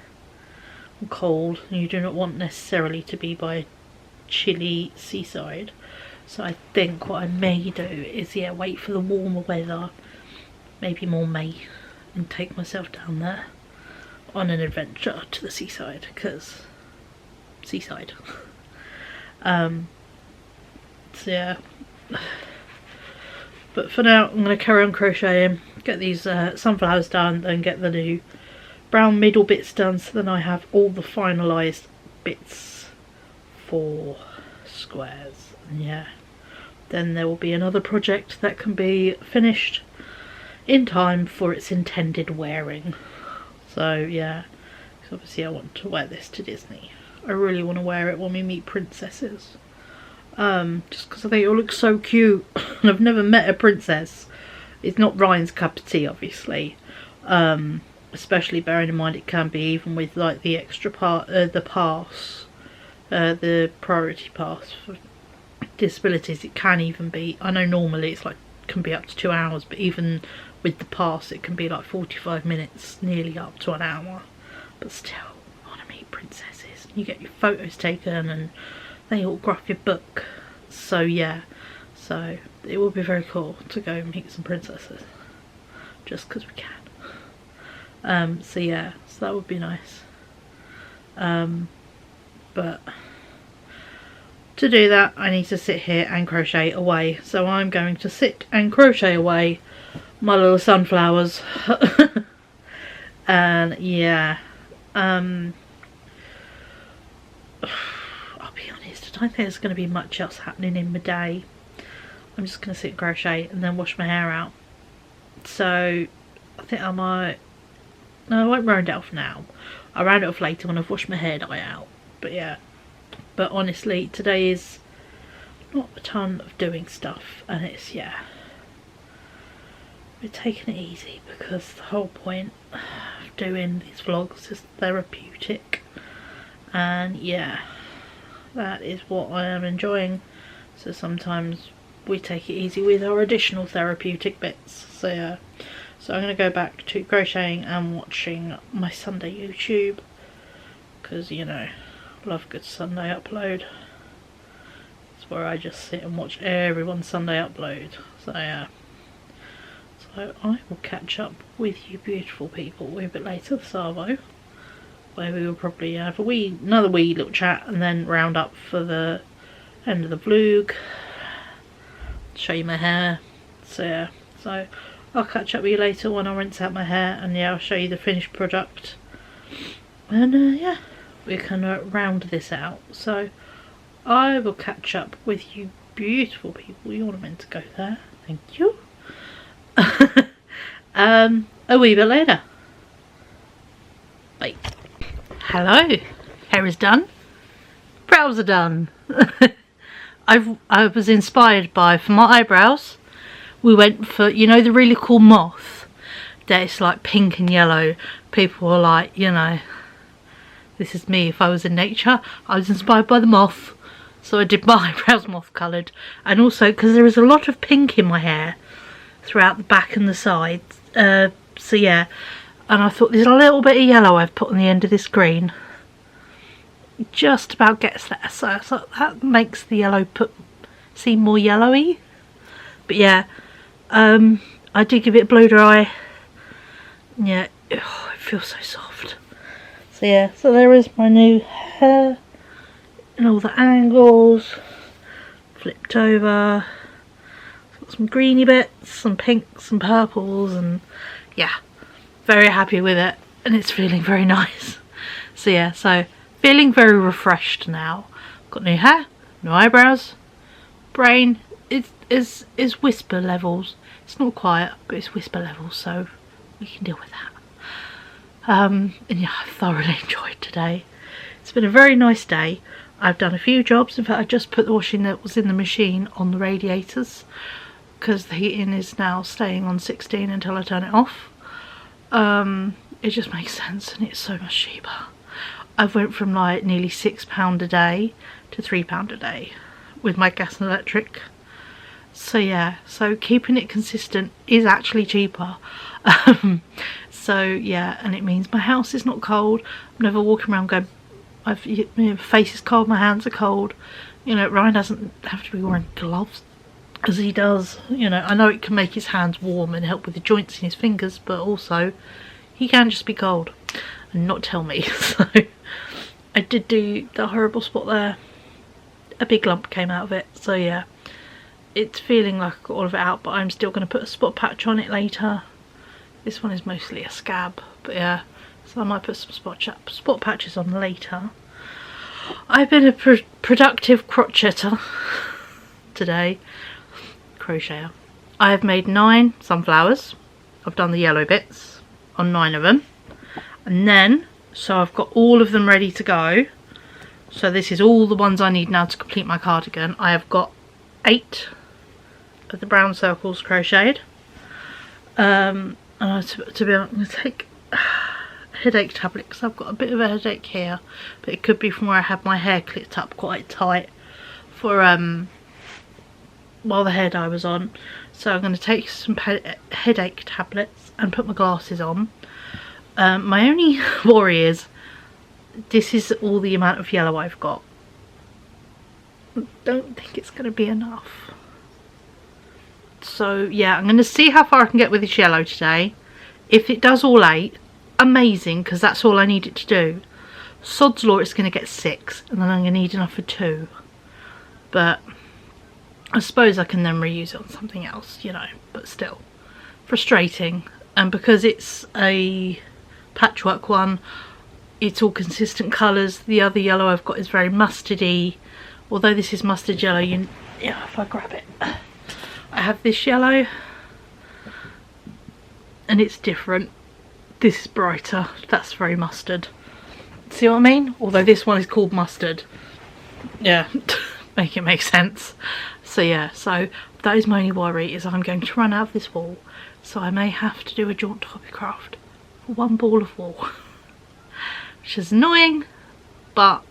and cold, and you do not want necessarily to be by a chilly seaside. So I think what I may do is, yeah, wait for the warmer weather, maybe more May, and take myself down there on an adventure to the seaside, because seaside. So yeah, but for now I'm going to carry on crocheting, get these sunflowers done, and get the new brown middle bits done, so then I have all the finalised bits for squares. And yeah, then there will be another project that can be finished in time for its intended wearing. So yeah, because obviously I want to wear this to Disney. I really want to wear it when we meet princesses. Just because I think it will look so cute. And I've never met a princess. It's not Ryan's cup of tea, obviously. Especially bearing in mind it can be even with like the extra part, the pass, the priority pass for disabilities. It can even be, I know normally it's like, can be up to 2 hours, but even with the pass it can be like 45 minutes, nearly up to an hour. But still, I want to meet princesses. You get your photos taken and they autograph your book. So yeah, so it will be very cool to go and meet some princesses, just because we can. So yeah, so that would be nice. But to do that I need to sit here and crochet away. So I'm going to sit and crochet away my little sunflowers. And yeah, I'll be honest, I don't think there's going to be much else happening in my day. I'm just going to sit and crochet and then wash my hair out. So I think I might, no, I won't round it off now. I'll round it off later when I've washed my hair dye out. But yeah, but honestly today is not a ton of doing stuff, and it's, yeah, we're taking it easy because the whole point of doing these vlogs is therapeutic. And yeah, that is what I am enjoying. So sometimes we take it easy with our additional therapeutic bits. So yeah, so I'm going to go back to crocheting and watching my Sunday YouTube, because you know, love a good Sunday upload. It's where I just sit and watch everyone's Sunday upload. So yeah, so I will catch up with you beautiful people a wee bit later this arvo, where we will probably have another wee little chat and then round up for the end of the vlog, show you my hair. So yeah, so I'll catch up with you later when I rinse out my hair, and yeah, I'll show you the finished product, and yeah, we can round this out. So I will catch up with you beautiful people. You're not meant to go there, thank you. A wee bit later. Bye. Hello, hair is done, brows are done. I was inspired by, for my eyebrows, we went for, you know, the really cool moth that it's like pink and yellow. People were like, you know, this is me if I was in nature. I was inspired by the moth, so I did my eyebrows moth coloured. And also because there is a lot of pink in my hair throughout the back and the sides, so yeah, and I thought there's a little bit of yellow I've put on the end of this green, just about gets there, so that makes the yellow seem more yellowy. But yeah, I did give it a blow dry. Yeah, oh, it feels so soft. So yeah, so there is my new hair and all the angles flipped over. Got some greeny bits, some pinks, some purples, and yeah, very happy with it, and it's feeling very nice. So yeah, so feeling very refreshed now. Got new hair, new eyebrows, brain is whisper levels. It's not quiet, but it's whisper levels, so we can deal with that. And yeah, I've thoroughly enjoyed today. It's been a very nice day. I've done a few jobs. In fact, I just put the washing that was in the machine on the radiators, because the heating is now staying on 16 until I turn it off. It just makes sense, and it's so much cheaper. I've went from like nearly £6 a day to £3 a day with my gas and electric. So yeah, so keeping it consistent is actually cheaper. So yeah, and it means my house is not cold. I'm never walking around going, my face is cold, my hands are cold. You know, Ryan doesn't have to be wearing gloves, as he does. You know, I know it can make his hands warm and help with the joints in his fingers, but also he can just be cold and not tell me. So I did do the horrible spot there. A big lump came out of it, so yeah, it's feeling like I got all of it out, but I'm still going to put a spot patch on it later. This one is mostly a scab, but yeah, so I might put some spot patches on later. I've been a productive crocheter today. Crocheter. I have made 9 sunflowers. I've done the yellow bits on 9 of them. And then, so I've got all of them ready to go. So this is all the ones I need now to complete my cardigan. I have got 8 of the brown circles crocheted. And to be honest, I'm going to take a headache tablet because I've got a bit of a headache here. But it could be from where I had my hair clipped up quite tight for while the hair dye was on. So I'm going to take some headache tablets and put my glasses on. My only worry is this is all the amount of yellow I've got. I don't think it's going to be enough. So yeah, I'm going to see how far I can get with this yellow today. If it does all 8, amazing, because that's all I need it to do. Sod's law, it's going to get 6, and then I'm going to need enough for 2. But I suppose I can then reuse it on something else, you know, but still frustrating. And because it's a patchwork one, it's all consistent colours. The other yellow I've got is very mustardy, although this is mustard yellow. Yeah, if I grab it, I have this yellow and it's different. This is brighter, that's very mustard. See what I mean? Although this one is called mustard. Yeah, make it make sense. So yeah, so that is my only worry, is I'm going to run out of this wool. So I may have to do a jaunt to Hobbycraft for 1 ball of wool. Which is annoying, but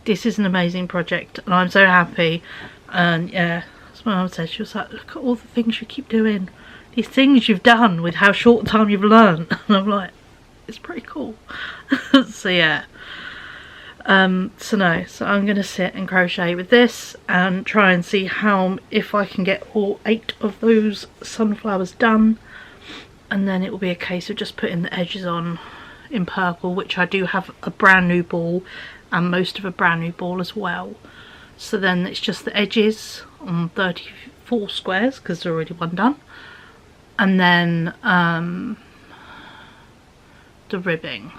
this is an amazing project and I'm so happy. And yeah, as my mum said, she was like, look at all the things you keep doing. These things you've done with how short time you've learned. And I'm like, it's pretty cool. So yeah. So I'm going to sit and crochet with this and try and see if I can get all 8 of those sunflowers done, and then it will be a case of just putting the edges on in purple, which I do have a brand new ball and most of a brand new ball as well. So then it's just the edges on 34 squares because there's already one done, and then the ribbing.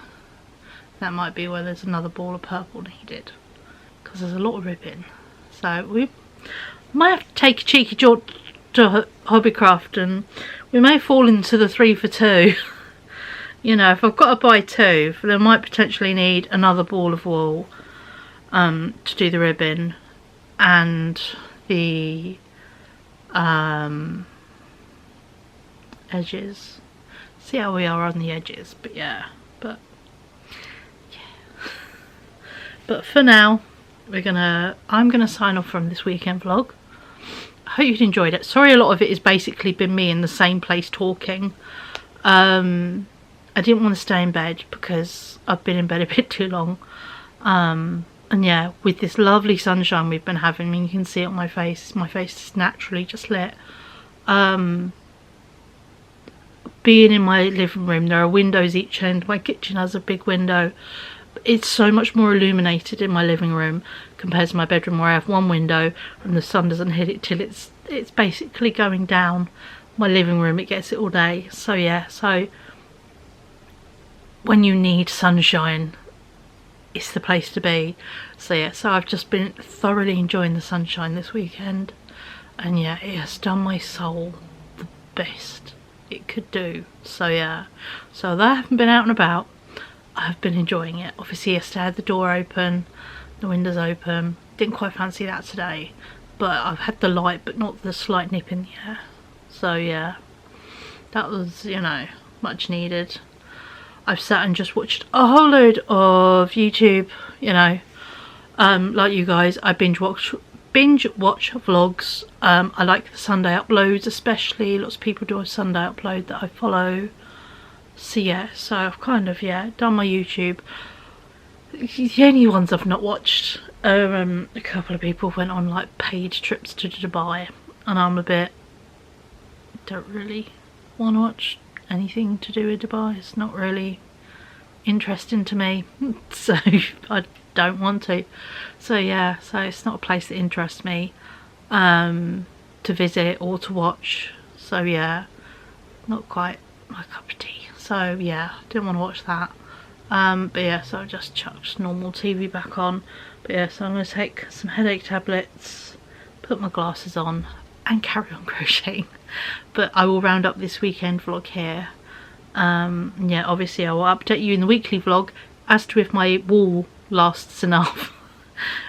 That might be where there's another ball of purple needed, because there's a lot of ribbing. So we might have to take a cheeky jaunt to Hobbycraft, and we may fall into the 3 for 2. You know, if I've got to buy 2, then I might potentially need another ball of wool to do the ribbon and the edges. See how we are on the edges, but yeah. But for now, I'm gonna sign off from this weekend vlog. I hope you've enjoyed it. Sorry, a lot of it has basically been me in the same place talking. I didn't want to stay in bed because I've been in bed a bit too long. And yeah, with this lovely sunshine we've been having, I mean, you can see it on my face. My face is naturally just lit. Being in my living room, there are windows each end. My kitchen has a big window. It's so much more illuminated in my living room compared to my bedroom, where I have one window and the sun doesn't hit it till it's basically going down. My living room, it gets it all day. So yeah, so when you need sunshine, it's the place to be. So yeah, so I've just been thoroughly enjoying the sunshine this weekend, and yeah, it has done my soul the best it could do. So yeah, so though I haven't been out and about, I've been enjoying it. Obviously yesterday I had the door open, the windows open. Didn't quite fancy that today, but I've had the light but not the slight nip in the air. So yeah, that was, you know, much needed. I've sat and just watched a whole load of YouTube, you know, like you guys. I binge watch vlogs. I like the Sunday uploads especially. Lots of people do a Sunday upload that I follow. So yeah, so I've kind of, yeah, done my YouTube. The only ones I've not watched are a couple of people went on like paid trips to Dubai, and I'm a bit, don't really want to watch anything to do with Dubai. It's not really interesting to me, so I don't want to. So yeah, so it's not a place that interests me to visit or to watch. So yeah, not quite my cup of tea. So so yeah, didn't want to watch that. But yeah, so I just chucked normal TV back on. But yeah, so I'm going to take some headache tablets, put my glasses on and carry on crocheting. But I will round up this weekend vlog here. Yeah, obviously I will update you in the weekly vlog as to if my wool lasts enough.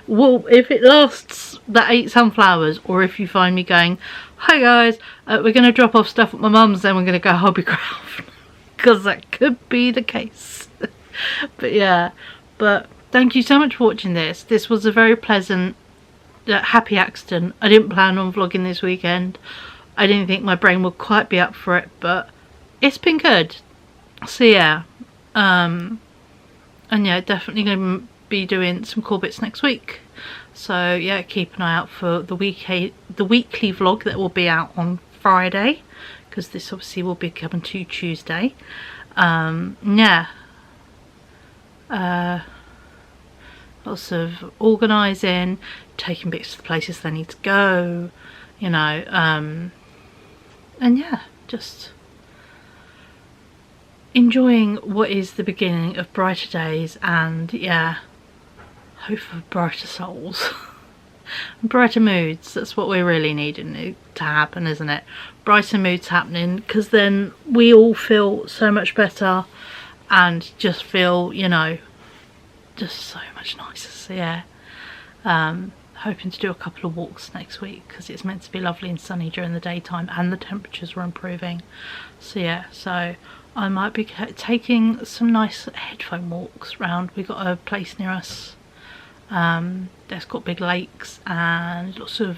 Well, if it lasts that 8 sunflowers, or if you find me going, hi guys, we're going to drop off stuff at my mum's, then we're going to go hobbycraft. Because that could be the case. But yeah, but thank you so much for watching this. This was a very pleasant, happy accident. I didn't plan on vlogging this weekend. I didn't think my brain would quite be up for it, but it's been good. So yeah, and yeah, definitely going to be doing some cool bits next week. So yeah, keep an eye out for the weekly vlog that will be out on Friday, because this obviously will be coming to Tuesday. Yeah, lots of organising, taking bits to the places they need to go, you know, and yeah, just enjoying what is the beginning of brighter days, and yeah, hope for brighter souls. Brighter moods. That's what we're really needing to happen, isn't it? Brighter moods happening, because then we all feel so much better and just feel, you know, just so much nicer. So yeah, hoping to do a couple of walks next week, because it's meant to be lovely and sunny during the daytime and the temperatures are improving. So yeah, so I might be taking some nice headphone walks round. We've got a place near us that's got big lakes and lots of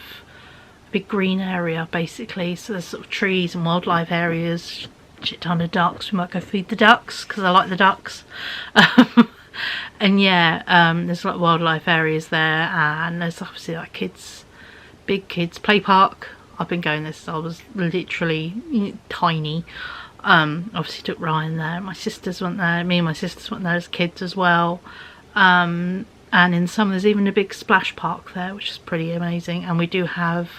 big green area basically, so there's sort of trees and wildlife areas, shit ton of ducks. We might go feed the ducks because I like the ducks. And yeah, there's a lot of wildlife areas there, and there's obviously like big kids play park. I've been going there since I was literally tiny. Obviously took Ryan there, my sisters went there, me and my sisters went there as kids as well. And in summer there's even a big splash park there, which is pretty amazing. And we do have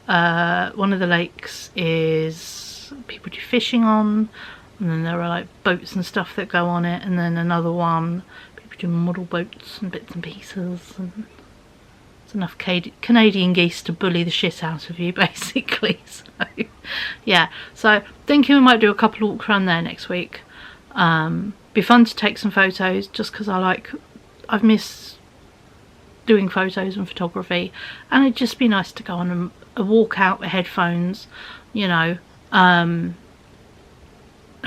one of the lakes is people do fishing on, and then there are like boats and stuff that go on it, and then another one people do model boats and bits and pieces, and it's enough Canadian geese to bully the shit out of you basically. So yeah, so thinking we might do a couple of walks around there next week. Be fun to take some photos, just because I've missed doing photos and photography, and it'd just be nice to go on a walk out with headphones, you know, and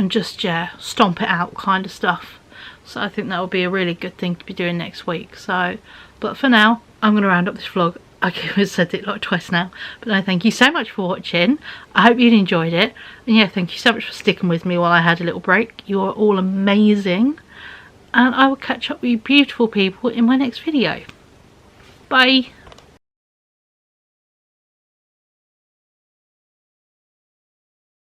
just, yeah, stomp it out kind of stuff. So I think that would be a really good thing to be doing next week. So, but for now, I'm going to round up this vlog. I've said it like twice now, but no, thank you so much for watching. I hope you'd enjoyed it, and yeah, thank you so much for sticking with me while I had a little break. You are all amazing. And I will catch up with you beautiful people in my next video. Bye.